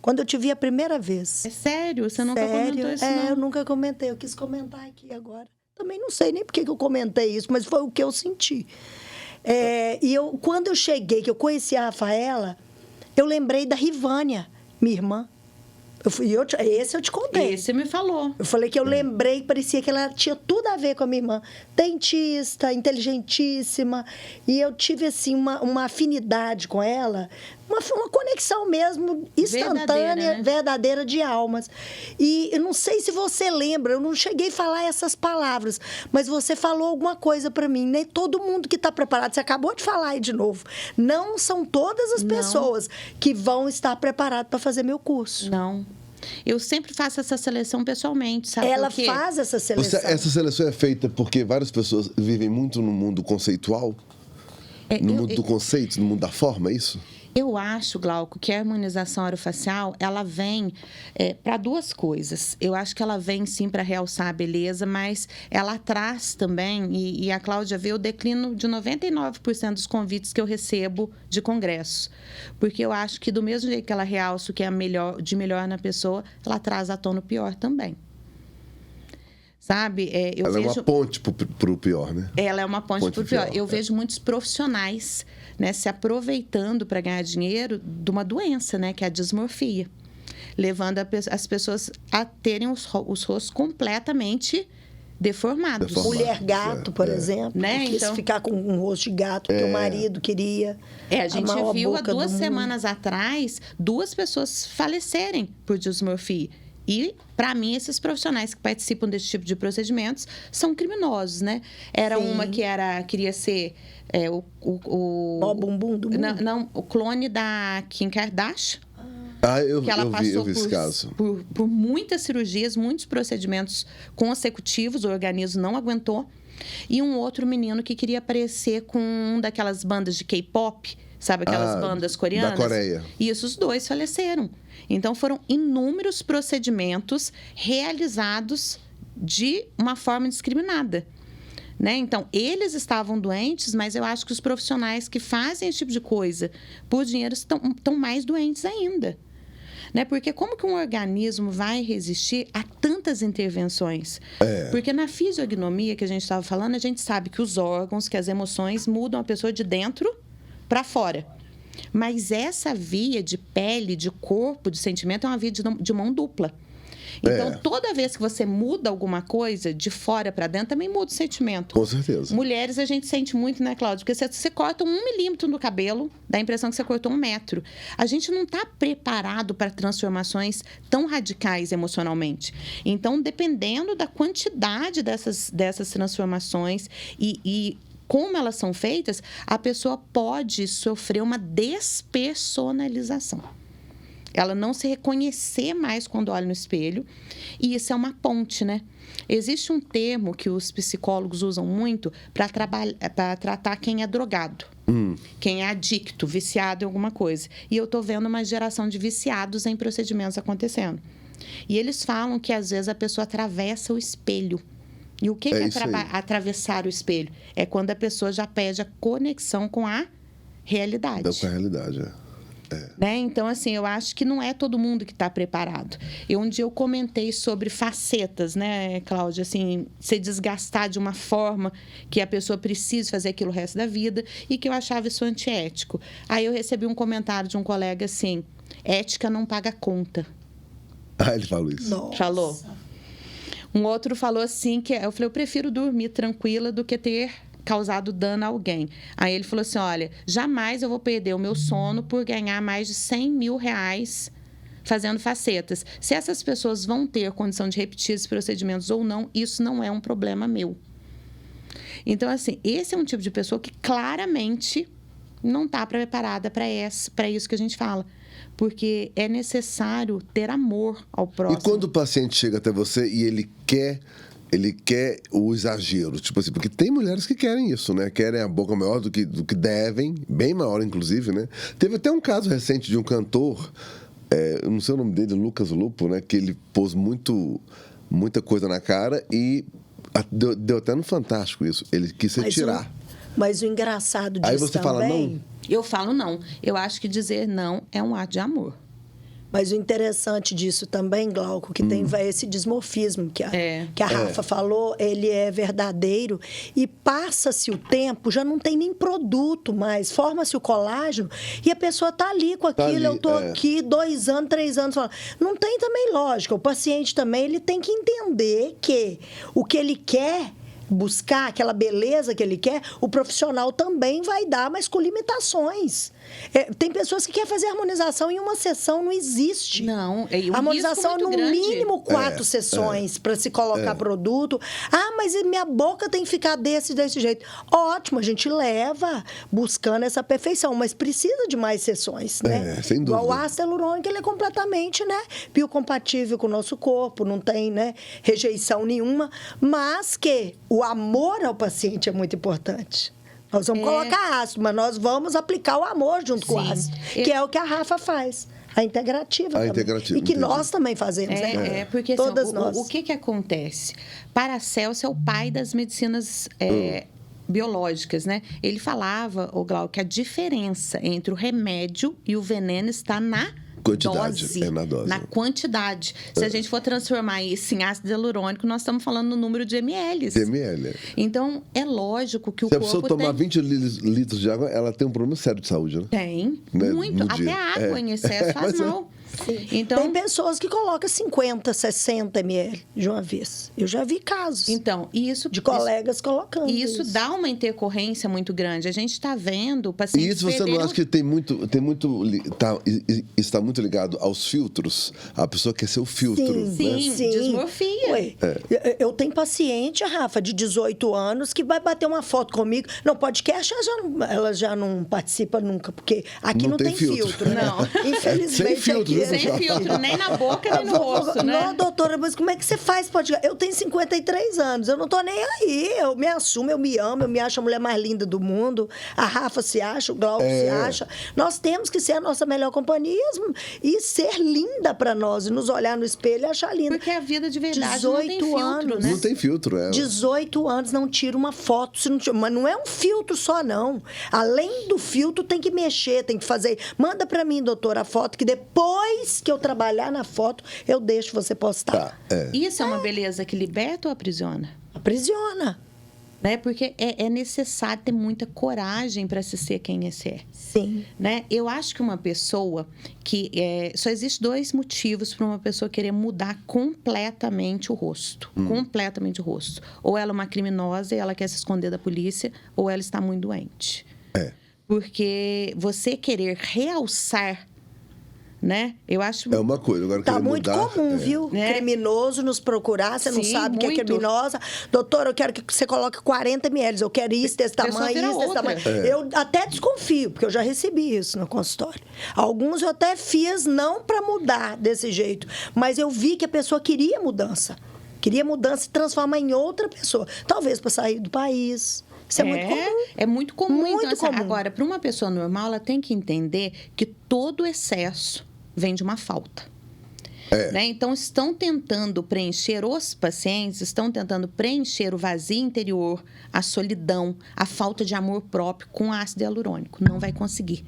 Speaker 1: Quando eu te vi a primeira vez.
Speaker 3: É sério? Você nunca comentou isso, não?
Speaker 1: Eu nunca comentei, eu quis comentar aqui agora. Também não sei nem por que eu comentei isso, mas foi o que eu senti. Quando eu cheguei, que eu conheci a Rafaela, eu lembrei da Rivânia, minha irmã. Esse eu te contei.
Speaker 3: Esse me falou.
Speaker 1: Eu falei que eu lembrei, parecia que ela tinha tudo a ver com a minha irmã. Dentista, inteligentíssima. E eu tive, assim, uma afinidade com ela. Uma conexão mesmo, instantânea, verdadeira de almas. E eu não sei se você lembra, eu não cheguei a falar essas palavras, mas você falou alguma coisa para mim. Nem todo mundo que está preparado, você acabou de falar aí de novo. Não são todas as pessoas que vão estar preparadas para fazer meu curso.
Speaker 3: Não. Eu sempre faço essa seleção pessoalmente, sabe?
Speaker 1: Ela faz essa seleção.
Speaker 2: Essa seleção é feita porque várias pessoas vivem muito no mundo conceitual? No mundo do conceito, no mundo da forma, é isso?
Speaker 3: Eu acho, Glauco, que a harmonização orofacial, ela vem para duas coisas. Eu acho que ela vem, sim, para realçar a beleza, mas ela traz também, e a Cláudia vê o declínio de 99% dos convites que eu recebo de congressos. Porque eu acho que do mesmo jeito que ela realça o que é de melhor na pessoa, ela traz à tona o pior também. Sabe?
Speaker 2: Ela é uma ponte para o pior, né?
Speaker 3: Ela é uma ponte para o pior. Eu vejo muitos profissionais, né, se aproveitando para ganhar dinheiro de uma doença, né, que é a dismorfia. Levando as pessoas a terem os rostos completamente deformados.
Speaker 1: Mulher gato, por exemplo.
Speaker 3: Né?
Speaker 1: Quis ficar com um rosto de gato, porque o marido queria.
Speaker 3: A gente viu há 2 semanas atrás 2 pessoas falecerem por dismorfia. E, para mim, esses profissionais que participam desse tipo de procedimentos são criminosos, né? Era Sim. uma que queria ser
Speaker 1: o bumbum do mundo.
Speaker 3: Não, o clone da Kim Kardashian.
Speaker 2: Eu vi esse caso.
Speaker 3: Por muitas cirurgias, muitos procedimentos consecutivos, o organismo não aguentou. E um outro menino que queria aparecer com uma daquelas bandas de K-pop, sabe aquelas bandas coreanas?
Speaker 2: Da Coreia.
Speaker 3: E os 2 faleceram. Então, foram inúmeros procedimentos realizados de uma forma indiscriminada. Né? Então, eles estavam doentes, mas eu acho que os profissionais que fazem esse tipo de coisa por dinheiro estão mais doentes ainda. Né? Porque como que um organismo vai resistir a tantas intervenções? Porque na fisiognomia que a gente estava falando, a gente sabe que os órgãos, que as emoções mudam a pessoa de dentro para fora. Mas essa via de pele, de corpo, de sentimento é uma via de mão dupla. Então, toda vez que você muda alguma coisa de fora para dentro, também muda o sentimento.
Speaker 2: Com certeza.
Speaker 3: Mulheres, a gente sente muito, né, Cláudia? Porque você corta 1 milímetro no cabelo, dá a impressão que você cortou 1 metro. A gente não está preparado para transformações tão radicais emocionalmente. Então, dependendo da quantidade dessas transformações e como elas são feitas, a pessoa pode sofrer uma despersonalização. Ela não se reconhecer mais quando olha no espelho. E isso é uma ponte, né? Existe um termo que os psicólogos usam muito para tratar quem é drogado. Quem é adicto, viciado em alguma coisa. E eu estou vendo uma geração de viciados em procedimentos acontecendo. E eles falam que, às vezes, a pessoa atravessa o espelho. E o que é atravessar o espelho? É quando a pessoa já perde a conexão com a realidade.
Speaker 2: Com a realidade,
Speaker 3: Né? Então, assim, eu acho que não é todo mundo que está preparado. Um dia eu comentei sobre facetas, né, Cláudia? Assim, se desgastar de uma forma que a pessoa precise fazer aquilo o resto da vida e que eu achava isso antiético. Aí eu recebi um comentário de um colega assim, ética não paga conta.
Speaker 2: Ele falou isso.
Speaker 1: Nossa.
Speaker 3: Falou. Um outro falou assim, que eu falei, eu prefiro dormir tranquila do que ter causado dano a alguém. Aí ele falou assim, olha, jamais eu vou perder o meu sono por ganhar mais de 100 mil reais fazendo facetas. Se essas pessoas vão ter condição de repetir esses procedimentos ou não, isso não é um problema meu. Então, assim, esse é um tipo de pessoa que claramente não está preparada para isso que a gente fala. Porque é necessário ter amor ao próximo.
Speaker 2: E quando o paciente chega até você e ele quer o exagero, tipo assim, porque tem mulheres que querem isso, né? Querem a boca maior do que devem, bem maior, inclusive, né? Teve até um caso recente de um cantor, eu não sei o nome dele, Lucas Lupo, né? Que ele pôs muita coisa na cara e deu até no Fantástico isso. Ele quis retirar.
Speaker 1: Mas o engraçado disso
Speaker 2: Aí você
Speaker 1: também...
Speaker 2: fala não?
Speaker 3: Eu falo não. Eu acho que dizer não é um ato de amor.
Speaker 1: Mas o interessante disso também, Glauco, que tem esse dismorfismo que a Rafa falou, ele é verdadeiro e passa-se o tempo, já não tem nem produto mais, forma-se o colágeno e a pessoa está ali com aquilo, eu estou aqui 2 anos, 3 anos, falando. Não tem também lógica, o paciente também ele tem que entender que o que ele quer buscar, aquela beleza que ele quer, o profissional também vai dar, mas com limitações. Tem pessoas que querem fazer harmonização em uma sessão, não existe.
Speaker 3: Não,
Speaker 1: a harmonização é no
Speaker 3: grande.
Speaker 1: Mínimo 4 sessões para se colocar produto. Ah, mas minha boca tem que ficar desse jeito. Ótimo, a gente leva buscando essa perfeição, mas precisa de mais sessões, né?
Speaker 2: Sem dúvida.
Speaker 1: O ácido hialurônico, ele é completamente, né, biocompatível com o nosso corpo, não tem, né, rejeição nenhuma, mas que o amor ao paciente é muito importante. Nós vamos colocar ácido, mas nós vamos aplicar o amor junto com o ácido, que é o que a Rafa faz. A integrativa também.
Speaker 2: Integrativa,
Speaker 1: e que nós também fazemos, né?
Speaker 3: Porque
Speaker 1: todas
Speaker 3: assim,
Speaker 1: nós.
Speaker 3: O que acontece? Paracelso é o pai das medicinas biológicas, né? Ele falava, Glauco, que a diferença entre o remédio e o veneno está na
Speaker 2: quantidade,
Speaker 3: dose,
Speaker 2: na dose.
Speaker 3: Na quantidade. Se a gente for transformar isso em ácido hialurônico, nós estamos falando no número de ml.
Speaker 2: ml.
Speaker 3: Então, é lógico que o
Speaker 2: corpo...
Speaker 3: corpo
Speaker 2: Se a pessoa tomar 20 litros de água, ela tem um problema sério de saúde, né?
Speaker 3: Tem,
Speaker 2: né?
Speaker 3: muito. Até a água em excesso faz mal. Então,
Speaker 1: tem pessoas que colocam 50, 60 ml de uma vez. Eu já vi casos.
Speaker 3: Então, de
Speaker 1: colegas colocando.
Speaker 3: E isso dá uma intercorrência muito grande. A gente está vendo pacientes.
Speaker 2: E isso você não acha que está muito ligado aos filtros? A pessoa quer ser o filtro.
Speaker 3: Sim, dismorfia.
Speaker 1: Ué, eu tenho paciente, Rafa, de 18 anos, que vai bater uma foto comigo. No podcast, ela já não participa nunca, porque aqui não tem filtro.
Speaker 3: Não.
Speaker 1: Infelizmente.
Speaker 2: Sem filtro,
Speaker 3: Sem filtro, nem na boca, nem no rosto, né?
Speaker 1: Não, doutora, mas como é que você faz podcast? Eu tenho 53 anos, eu não tô nem aí. Eu me assumo, eu me amo, eu me acho a mulher mais linda do mundo. A Rafa se acha, o Glauco se acha. Nós temos que ser a nossa melhor companhia e ser linda pra nós, e nos olhar no espelho e achar linda.
Speaker 3: Porque a vida de verdade não tem filtro,
Speaker 1: anos,
Speaker 3: né?
Speaker 2: Não tem filtro,
Speaker 1: 18 anos, não tira uma foto. Mas não é um filtro só, não. Além do filtro, tem que mexer, tem que fazer. Manda pra mim, doutora, a foto, que depois que eu trabalhar na foto, eu deixo você postar.
Speaker 3: Isso é uma beleza que liberta ou aprisiona?
Speaker 1: Aprisiona.
Speaker 3: Né? Porque é necessário ter muita coragem para se ser quem você é.
Speaker 1: Sim.
Speaker 3: Né? Eu acho que uma pessoa que... só existe 2 motivos para uma pessoa querer mudar completamente o rosto. Completamente o rosto. Ou ela é uma criminosa e ela quer se esconder da polícia, ou ela está muito doente. Porque você querer realçar, né? Eu acho...
Speaker 2: É uma coisa. Agora,
Speaker 1: tá muito
Speaker 2: mudar,
Speaker 1: comum, viu? Criminoso nos procurar, você não sabe que é criminosa. Doutora, eu quero que você coloque 40 ml, eu quero isso desse tamanho, isso desse tamanho. Eu até desconfio, porque eu já recebi isso no consultório. Alguns eu até fiz não para mudar desse jeito, mas eu vi que a pessoa queria mudança. Queria mudança e transformar em outra pessoa. Talvez para sair do país, Isso é muito comum.
Speaker 3: É muito comum.
Speaker 1: Muito
Speaker 3: Então, assim,
Speaker 1: comum.
Speaker 3: agora, para uma pessoa normal, ela tem que entender que todo excesso vem de uma falta. Né? Então, estão tentando preencher, os pacientes estão tentando preencher o vazio interior, a solidão, a falta de amor próprio com ácido hialurônico. Não vai conseguir.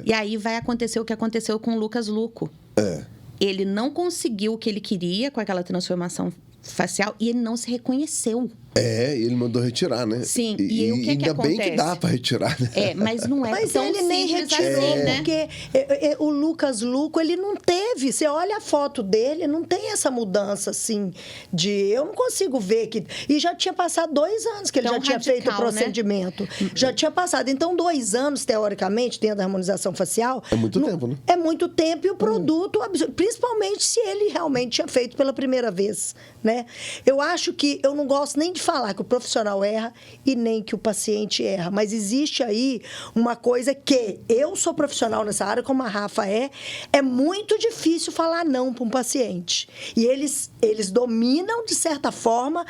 Speaker 3: E aí vai acontecer o que aconteceu com o Lucas Luco. Ele não conseguiu o que ele queria com aquela transformação facial e ele não se reconheceu.
Speaker 2: Ele mandou retirar, né?
Speaker 3: Sim, e o que
Speaker 2: ainda bem
Speaker 3: acontece?
Speaker 2: que dá pra retirar, né?
Speaker 3: Mas não é
Speaker 1: Mas
Speaker 3: tão
Speaker 1: ele nem
Speaker 3: simples
Speaker 1: retirou,
Speaker 3: assim, né?
Speaker 1: porque o Lucas Luco, ele não teve. Você olha a foto dele, não tem essa mudança, assim, de... Eu não consigo ver que... E já tinha passado 2 anos que ele
Speaker 3: Tão
Speaker 1: já tinha
Speaker 3: radical,
Speaker 1: feito o procedimento. Né? Já tinha passado. Então, 2 anos, teoricamente, dentro da harmonização facial...
Speaker 2: É muito tempo, né?
Speaker 1: É muito tempo e o produto, principalmente se ele realmente tinha feito pela primeira vez, né? Eu acho que... Eu não gosto nem de falar que o profissional erra e nem que o paciente erra. Mas existe aí uma coisa que eu sou profissional nessa área, como a Rafa é muito difícil falar não para um paciente. E eles dominam, de certa forma,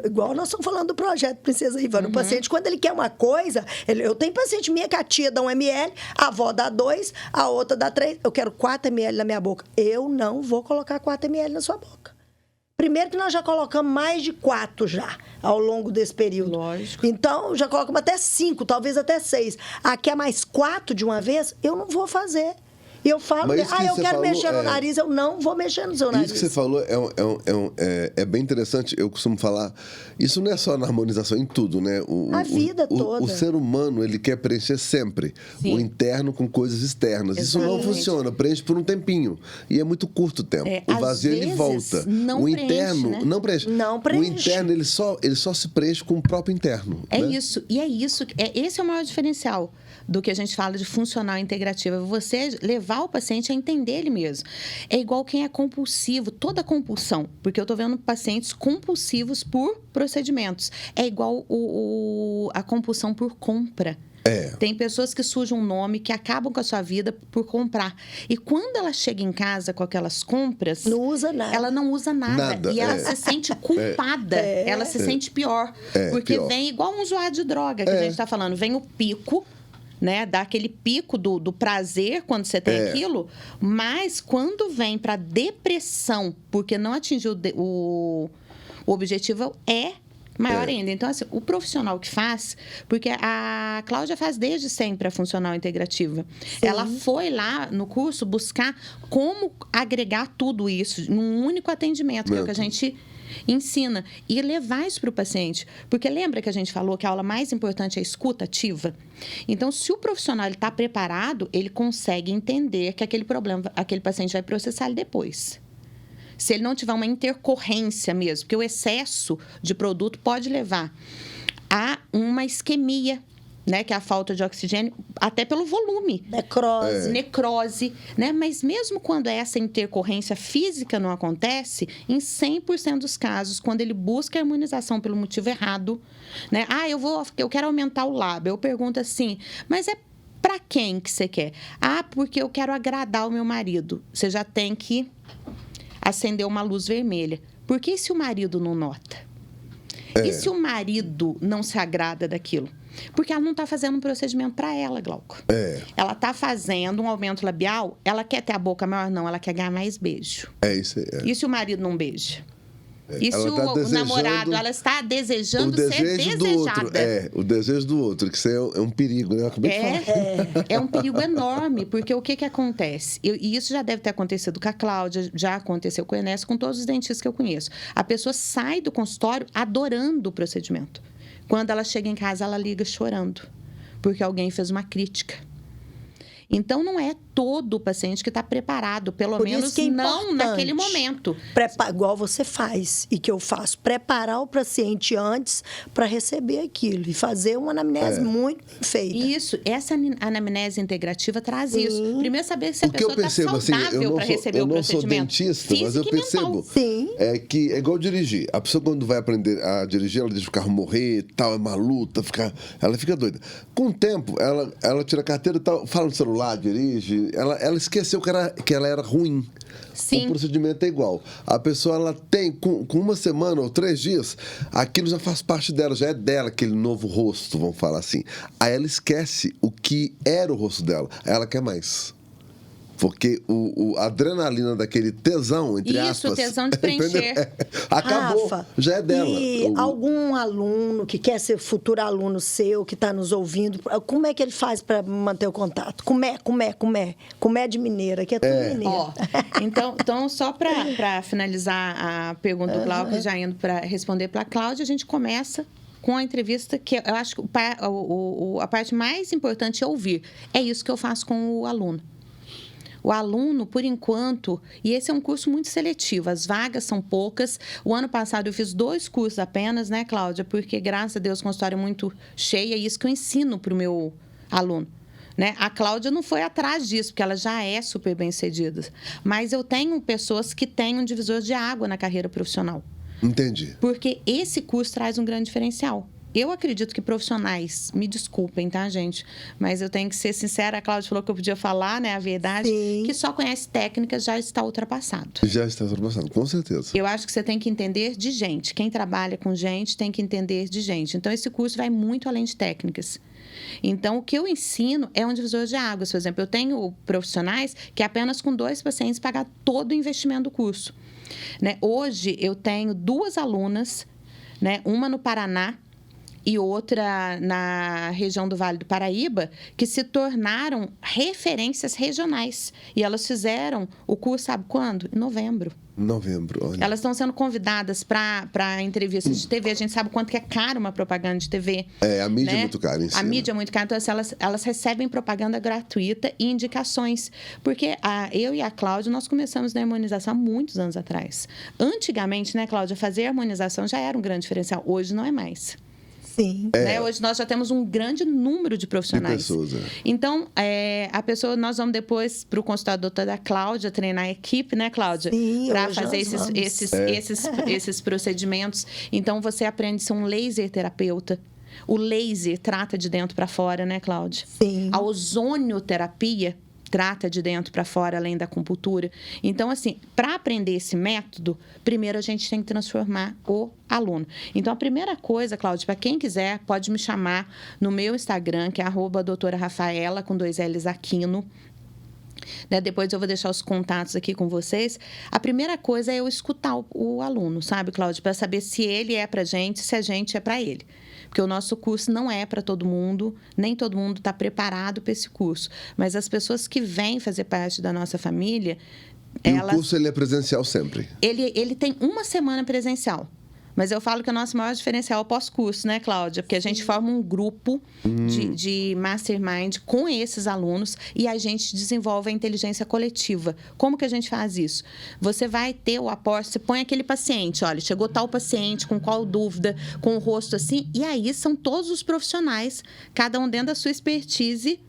Speaker 1: igual nós estamos falando do projeto Princesa Ivana. O paciente, quando ele quer uma coisa, eu tenho paciente minha que a tia dá 1 ml, a avó dá 2, a outra dá 3, eu quero 4 ml na minha boca. Eu não vou colocar 4 ml na sua boca. Primeiro que nós já colocamos mais de 4 já, ao longo desse período.
Speaker 3: Lógico.
Speaker 1: Então, já colocamos até 5, talvez até 6. Aqui é mais 4 de uma vez, eu não vou fazer. E eu falo,
Speaker 2: Mas isso que
Speaker 1: eu
Speaker 2: você
Speaker 1: quero
Speaker 2: falou,
Speaker 1: mexer no nariz, eu não vou mexer no seu nariz.
Speaker 2: Isso que você falou é bem interessante. Eu costumo falar, isso não é só na harmonização, em tudo, né?
Speaker 1: A vida toda.
Speaker 2: O ser humano, ele quer preencher sempre o interno com coisas externas. Isso não
Speaker 3: Exatamente.
Speaker 2: funciona, preenche por um tempinho. E é muito curto o tempo. O
Speaker 3: Às
Speaker 2: vazio, ele
Speaker 3: vezes,
Speaker 2: volta.
Speaker 3: não
Speaker 2: O
Speaker 3: preenche,
Speaker 2: interno,
Speaker 3: né?
Speaker 2: não preenche.
Speaker 1: Não
Speaker 2: O
Speaker 1: preenche.
Speaker 2: interno, ele só se preenche com o próprio interno.
Speaker 3: É
Speaker 2: né?
Speaker 3: isso. E é isso. Esse é o maior diferencial do que a gente fala de funcional integrativa. Você levar o paciente a entender ele mesmo. É igual quem é compulsivo. Toda compulsão. Porque eu estou vendo pacientes compulsivos por procedimentos. É igual a compulsão por compra. Tem pessoas que sujam um nome, que acabam com a sua vida por comprar. E quando ela chega em casa com aquelas compras...
Speaker 1: Não usa nada.
Speaker 3: Ela não usa nada. E ela se sente culpada. Ela se sente pior. Porque
Speaker 2: pior.
Speaker 3: vem igual um usuário de droga que a gente está falando. Vem o pico, né? Dá aquele pico do prazer quando você tem aquilo. Mas quando vem para depressão, porque não atingiu o objetivo, é maior ainda. Então, assim, o profissional que faz... Porque a Cláudia faz desde sempre a funcional integrativa.
Speaker 1: Sim.
Speaker 3: Ela foi lá no curso buscar como agregar tudo isso num único atendimento, que é o que a gente ensina. E levar isso para o paciente. Porque lembra que a gente falou que a aula mais importante é a escuta ativa? Então, se o profissional está preparado, ele consegue entender que aquele problema, aquele paciente vai processar ele depois. Se ele não tiver uma intercorrência mesmo, porque o excesso de produto pode levar a uma isquemia, né, que é a falta de oxigênio, até pelo volume. Necrose, né? Mas mesmo quando essa intercorrência física não acontece, em 100% dos casos, quando ele busca a harmonização pelo motivo errado, né? Eu quero aumentar o lábio. Eu pergunto assim, mas é para quem que você quer? Porque eu quero agradar o meu marido. Você já tem que acender uma luz vermelha. Porque se o marido não nota? E se o marido não se agrada daquilo? Porque ela não está fazendo um procedimento para ela, Glauco. Ela está fazendo um aumento labial, ela quer ter a boca maior? Não, ela quer ganhar mais beijo.
Speaker 2: Isso aí.
Speaker 3: E se o marido não beija? E se
Speaker 2: Ela tá
Speaker 3: o namorado, ela está desejando ser desejada?
Speaker 2: Do outro, o desejo do outro, que isso é um perigo, né? Eu acabei de falar.
Speaker 3: É um perigo enorme, porque o que acontece? E isso já deve ter acontecido com a Cláudia, já aconteceu com o Enéas, com todos os dentistas que eu conheço. A pessoa sai do consultório adorando o procedimento. Quando ela chega em casa, ela liga chorando, porque alguém fez uma crítica. Então, não é todo o paciente que está preparado, pelo menos não naquele momento.
Speaker 1: Igual você faz e que eu faço, preparar o paciente antes para receber aquilo e fazer uma anamnese muito bem feita.
Speaker 3: Isso, essa anamnese integrativa traz isso. Primeiro, saber se a
Speaker 2: O que eu
Speaker 3: pessoa está
Speaker 2: percebo,
Speaker 3: saudável para receber o procedimento.
Speaker 2: Eu não sou dentista, mas eu percebo que é igual dirigir. A pessoa, quando vai aprender a dirigir, ela deixa o carro morrer, tal, é uma luta, ela fica doida. Com o tempo, ela tira a carteira e tal, fala no celular, celular, dirige, ela esqueceu que ela era ruim.
Speaker 3: Sim.
Speaker 2: O procedimento é igual. A pessoa, ela tem, com 1 semana ou 3 dias, aquilo já faz parte dela, já é dela, aquele novo rosto, vamos falar assim. Aí ela esquece o que era o rosto dela. Aí ela quer mais. Porque a adrenalina daquele tesão, entre aspas...
Speaker 3: Isso, o tesão de preencher.
Speaker 2: Acabou,
Speaker 1: Rafa,
Speaker 2: já é dela.
Speaker 1: E algum aluno que quer ser futuro aluno seu, que está nos ouvindo, como é que ele faz para manter o contato? Comé de mineira, que é tudo mineiro.
Speaker 3: Ó, então, só para finalizar a pergunta do Cláudio, já indo para responder para a Cláudia, a gente começa com a entrevista, que eu acho que a parte mais importante é ouvir. É isso que eu faço com o aluno. O aluno, por enquanto, e esse é um curso muito seletivo, as vagas são poucas. O ano passado eu fiz 2 cursos apenas, né, Cláudia? Porque, graças a Deus, com uma história muito cheia, e isso que eu ensino para o meu aluno. Né? A Cláudia não foi atrás disso, porque ela já é super bem-sucedida. Mas eu tenho pessoas que têm um divisor de água na carreira profissional.
Speaker 2: Entendi.
Speaker 3: Porque esse curso traz um grande diferencial. Eu acredito que profissionais, me desculpem, tá, gente? Mas eu tenho que ser sincera, a Cláudia falou que eu podia falar, né, a verdade,
Speaker 1: Sim.
Speaker 3: que só conhece técnicas já está ultrapassado.
Speaker 2: Já está ultrapassado, com certeza.
Speaker 3: Eu acho que você tem que entender de gente. Quem trabalha com gente tem que entender de gente. Então, esse curso vai muito além de técnicas. Então, o que eu ensino é um divisor de águas. Por exemplo, eu tenho profissionais que apenas com 2 pacientes pagam todo o investimento do curso. Né? Hoje, eu tenho 2 alunas, né? Uma no Paraná e outra na região do Vale do Paraíba, que se tornaram referências regionais. E elas fizeram o curso, sabe quando? Em novembro.
Speaker 2: Olha.
Speaker 3: Elas estão sendo convidadas para entrevistas de TV. A gente sabe quanto que é caro uma propaganda de TV.
Speaker 2: A mídia
Speaker 3: né?
Speaker 2: é muito cara em si.
Speaker 3: A mídia é muito cara. Então, assim, elas recebem propaganda gratuita e indicações. Porque eu e a Cláudia, nós começamos na harmonização há muitos anos atrás. Antigamente, né, Cláudia, fazer harmonização já era um grande diferencial. Hoje não é mais.
Speaker 1: Sim.
Speaker 3: Né? Hoje nós já temos um grande número de profissionais.
Speaker 2: De pessoas,
Speaker 3: Então, nós vamos depois para o consultório da doutora Cláudia treinar a equipe, né, Cláudia?
Speaker 1: Sim,
Speaker 3: para fazer esses procedimentos. Então, você aprende a ser um laser terapeuta. O laser trata de dentro para fora, né, Cláudia?
Speaker 1: Sim.
Speaker 3: A ozonioterapia trata de dentro para fora, além da acupuntura. Então, assim, para aprender esse método, primeiro a gente tem que transformar o aluno. Então, a primeira coisa, Cláudia, para quem quiser, pode me chamar no meu Instagram, que é @doutora_Rafaela, com 2 L's Aquino. Né? Depois eu vou deixar os contatos aqui com vocês. A primeira coisa é eu escutar o aluno, sabe, Cláudia? Para saber se ele é para gente, se a gente é para ele. Porque o nosso curso não é para todo mundo, nem todo mundo está preparado para esse curso. Mas as pessoas que vêm fazer parte da nossa família...
Speaker 2: O curso ele é presencial sempre?
Speaker 3: Ele tem 1 semana presencial. Mas eu falo que o nosso maior diferencial é o pós-curso, né, Cláudia? Porque a gente forma um grupo de mastermind com esses alunos e a gente desenvolve a inteligência coletiva. Como que a gente faz isso? Você vai ter o aporte, você põe aquele paciente, olha, chegou tal paciente, com qual dúvida, com o rosto assim, e aí são todos os profissionais, cada um dentro da sua expertise,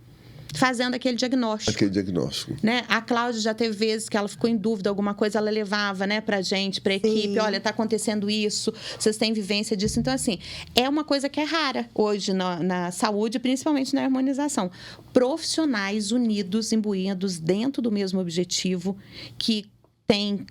Speaker 3: fazendo aquele diagnóstico. Né? A Cláudia já teve vezes que ela ficou em dúvida, alguma coisa ela levava, né, pra gente, pra equipe. Olha, tá acontecendo isso, vocês têm vivência disso. Então, assim, é uma coisa que é rara hoje na saúde, principalmente na harmonização. Profissionais unidos, imbuídos dentro do mesmo objetivo, que têm...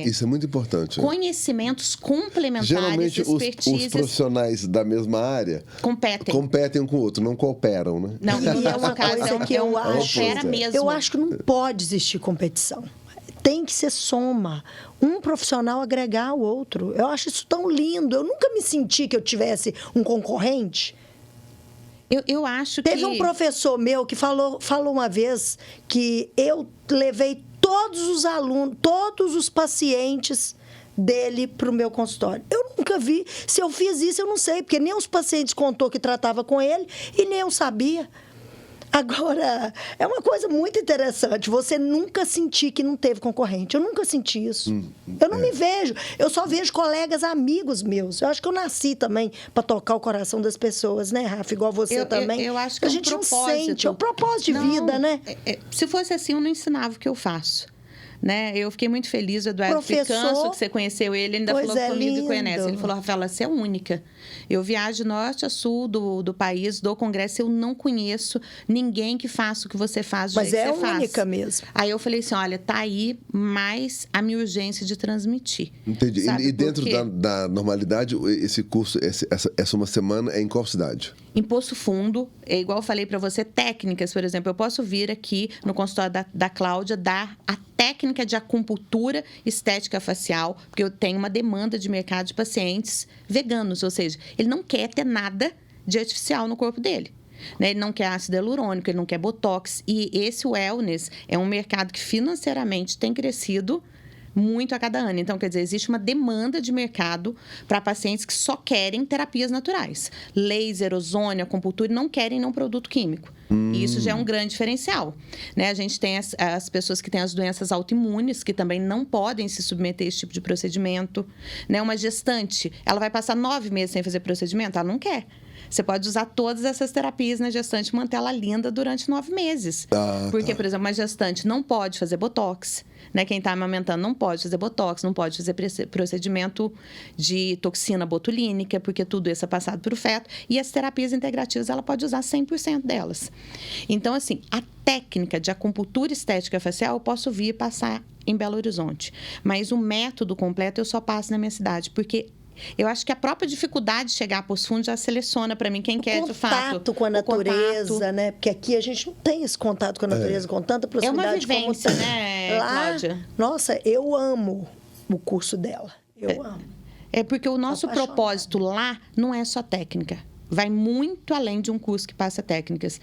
Speaker 2: isso é muito importante.
Speaker 3: Conhecimentos complementares,
Speaker 2: geralmente, os profissionais da mesma área competem um com o outro, não cooperam, né?
Speaker 3: Não,
Speaker 1: e é uma coisa que eu acho.
Speaker 3: Mesmo.
Speaker 1: Eu acho que não pode existir competição. Tem que ser soma. Um profissional agregar ao outro. Eu acho isso tão lindo. Eu nunca me senti que eu tivesse um concorrente.
Speaker 3: Eu acho que...
Speaker 1: Teve um professor meu que falou uma vez que eu levei todos os alunos, todos os pacientes dele para o meu consultório. Eu nunca vi. Se eu fiz isso, eu não sei, porque nem os pacientes contou que tratava com ele e nem eu sabia. Agora, é uma coisa muito interessante. Você nunca sentir que não teve concorrente. Eu nunca senti isso. Eu não me vejo. Eu só vejo colegas, amigos meus. Eu acho que eu nasci também para tocar o coração das pessoas, né, Rafa? Igual você também.
Speaker 3: Eu acho que
Speaker 1: a gente não sente. É o propósito de vida, né?
Speaker 3: Se fosse assim, eu não ensinava o que eu faço. Né? Eu fiquei muito feliz, o Eduardo
Speaker 1: Professor,
Speaker 3: Picanso, que você conheceu ele ainda falou
Speaker 1: coisa
Speaker 3: comigo que
Speaker 1: lindo.
Speaker 3: conhece. Ele falou, Rafaela, você é única. Eu viajo de norte a sul do país, do congresso, eu não conheço ninguém que faça o que você faz, do
Speaker 1: Mas
Speaker 3: jeito
Speaker 1: é
Speaker 3: que você
Speaker 1: única
Speaker 3: faz.
Speaker 1: mesmo.
Speaker 3: Aí eu falei assim, olha, tá aí mais a minha urgência de transmitir.
Speaker 2: Entendi.
Speaker 3: Sabe
Speaker 2: E
Speaker 3: por
Speaker 2: dentro
Speaker 3: quê?
Speaker 2: da normalidade, esse curso, essa uma semana é em qual cidade?
Speaker 3: Em Poço Fundo, é igual eu falei para você, técnicas, por exemplo, eu posso vir aqui no consultório da Cláudia dar a técnica de acupuntura estética facial, porque eu tenho uma demanda de mercado de pacientes veganos, ou seja, ele não quer ter nada de artificial no corpo dele. Né? Ele não quer ácido hialurônico, ele não quer botox. E esse wellness é um mercado que financeiramente tem crescido muito a cada ano. Então, quer dizer, existe uma demanda de mercado para pacientes que só querem terapias naturais. Laser, ozônio, acupuntura, não querem nenhum produto químico. E isso já é um grande diferencial. Né? A gente tem as pessoas que têm as doenças autoimunes, que também não podem se submeter a esse tipo de procedimento. Né? Uma gestante, ela vai passar 9 meses sem fazer procedimento? Ela não quer. Você pode usar todas essas terapias na gestante e manter ela linda durante 9 meses. Porque, por exemplo, uma gestante não pode fazer botox. Né? Quem está amamentando não pode fazer botox, não pode fazer procedimento de toxina botulínica, porque tudo isso é passado para o feto. E as terapias integrativas, ela pode usar 100% delas. Então, assim, a técnica de acupuntura estética facial, eu posso vir passar em Belo Horizonte. Mas o método completo eu só passo na minha cidade, porque eu acho que a própria dificuldade de chegar a Poço Fundo já seleciona para mim quem quer de fato.
Speaker 1: Contato com a natureza, né? Porque aqui a gente não tem esse contato com a natureza com tanta proximidade.
Speaker 3: É uma vivência,
Speaker 1: como tem.
Speaker 3: né,
Speaker 1: Lá,
Speaker 3: Cláudia?
Speaker 1: Nossa, eu amo o curso dela. Eu amo.
Speaker 3: É porque o nosso
Speaker 1: Apaixonada.
Speaker 3: propósito lá não é só técnica. Vai muito além de um curso que passa técnicas.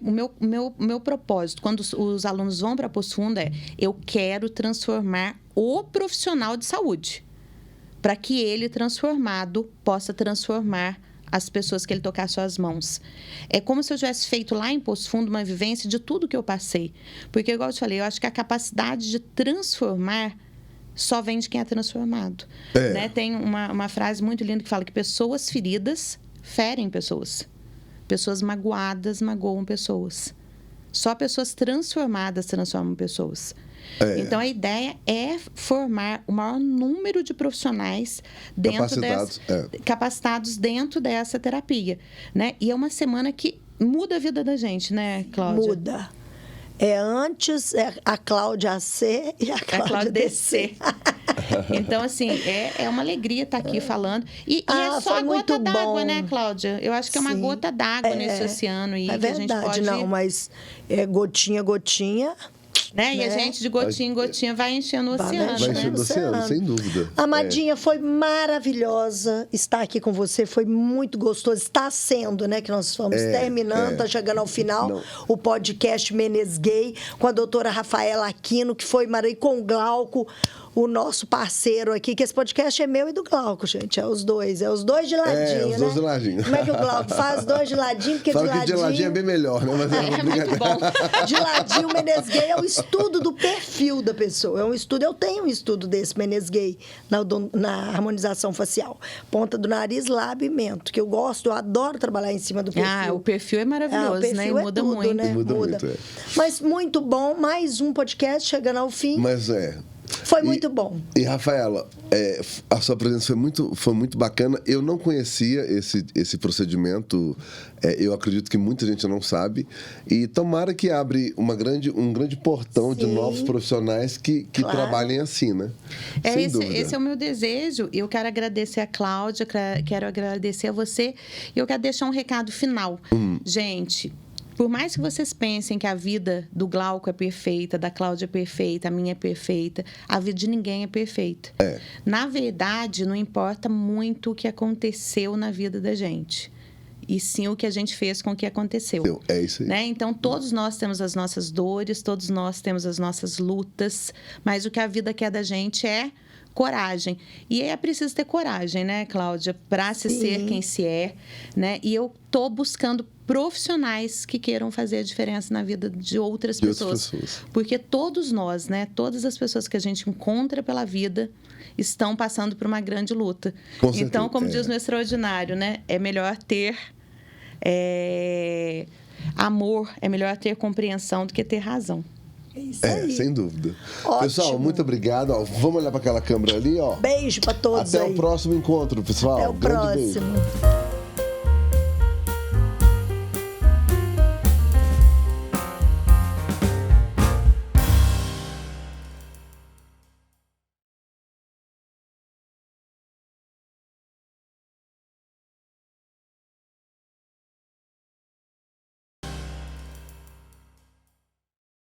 Speaker 3: O meu propósito, quando os alunos vão para Poço Fundo, eu quero transformar o profissional de saúde, para que ele, transformado, possa transformar as pessoas que ele tocar suas mãos. É como se eu tivesse feito lá em Poço Fundo uma vivência de tudo que eu passei. Porque, igual eu te falei, eu acho que a capacidade de transformar só vem de quem é transformado. Né? Tem uma frase muito linda que fala que pessoas feridas ferem pessoas. Pessoas magoadas magoam pessoas. Só pessoas transformadas transformam pessoas. Então, a ideia é formar o maior número de profissionais capacitados dentro dessa terapia. Né? E é uma semana que muda a vida da gente, né, Cláudia?
Speaker 1: Muda. Antes a Cláudia AC e a Cláudia DC.
Speaker 3: Então, assim, é uma alegria estar aqui falando. E é só a gota d'água, né, Cláudia? Eu acho que é uma gota d'água nesse oceano aí.
Speaker 1: É
Speaker 3: que a gente
Speaker 1: verdade,
Speaker 3: pode...
Speaker 1: não, mas gotinha, gotinha.
Speaker 3: Né? E a gente, de gotinha em gotinha, vai enchendo o oceano.
Speaker 2: Vai
Speaker 3: né?
Speaker 2: enchendo o oceano, sem dúvida.
Speaker 1: Amadinha, foi maravilhosa estar aqui com você, foi muito gostoso. Está sendo, né? Que nós estamos terminando, está chegando ao final, o podcast Menesguei, com a doutora Rafaela Aquino, que foi maravilhoso, com o Glauco, o nosso parceiro aqui, que esse podcast é meu e do Glauco, gente. É os dois de ladinho,
Speaker 2: os dois de ladinho.
Speaker 1: Como é que o Glauco faz 2 de ladinho? Porque
Speaker 2: Fala que de ladinho é bem melhor, né? Mas
Speaker 3: É muito bom.
Speaker 1: de ladinho, o Menesguei é o estudo do perfil da pessoa. Eu tenho um estudo desse Menesguei na harmonização facial. Ponta do nariz, lábio e mento, que eu gosto, eu adoro trabalhar em cima do perfil.
Speaker 3: O perfil é maravilhoso,
Speaker 1: o perfil
Speaker 3: né? E muda
Speaker 1: tudo,
Speaker 3: muito.
Speaker 1: né?
Speaker 2: Muda muito,
Speaker 1: Mas muito bom, mais um podcast chegando ao fim.
Speaker 2: Mas
Speaker 1: Foi muito bom.
Speaker 2: E, Rafaela, a sua presença foi muito bacana. Eu não conhecia esse procedimento. Eu acredito que muita gente não sabe. E tomara que abre um grande portão de novos profissionais que trabalhem assim, né? Sem dúvida.
Speaker 3: Esse é o meu desejo. Eu quero agradecer a Cláudia, quero agradecer a você. E eu quero deixar um recado final. Gente... Por mais que vocês pensem que a vida do Glauco é perfeita, da Cláudia é perfeita, a minha é perfeita, a vida de ninguém é perfeita. Na verdade, não importa muito o que aconteceu na vida da gente. E sim o que a gente fez com o que aconteceu.
Speaker 2: É isso aí.
Speaker 3: Né? Então, todos nós temos as nossas dores, todos nós temos as nossas lutas, mas o que a vida quer da gente é coragem. E é preciso ter coragem, né, Cláudia, para se ser quem se é, né? E eu tô buscando profissionais que queiram fazer a diferença na vida de outras pessoas. Porque todos nós, né, todas as pessoas que a gente encontra pela vida estão passando por uma grande luta. Então, como diz no Extraordinário, né, é melhor ter amor, é melhor ter compreensão do que ter razão.
Speaker 1: É isso aí.
Speaker 2: sem dúvida.
Speaker 1: Ótimo.
Speaker 2: Pessoal, muito obrigado. Ó, vamos olhar para aquela câmera ali, ó.
Speaker 1: Beijo pra todos
Speaker 2: Até
Speaker 1: aí.
Speaker 2: o próximo encontro, pessoal.
Speaker 1: Até o
Speaker 2: Grande beijo.
Speaker 1: próximo.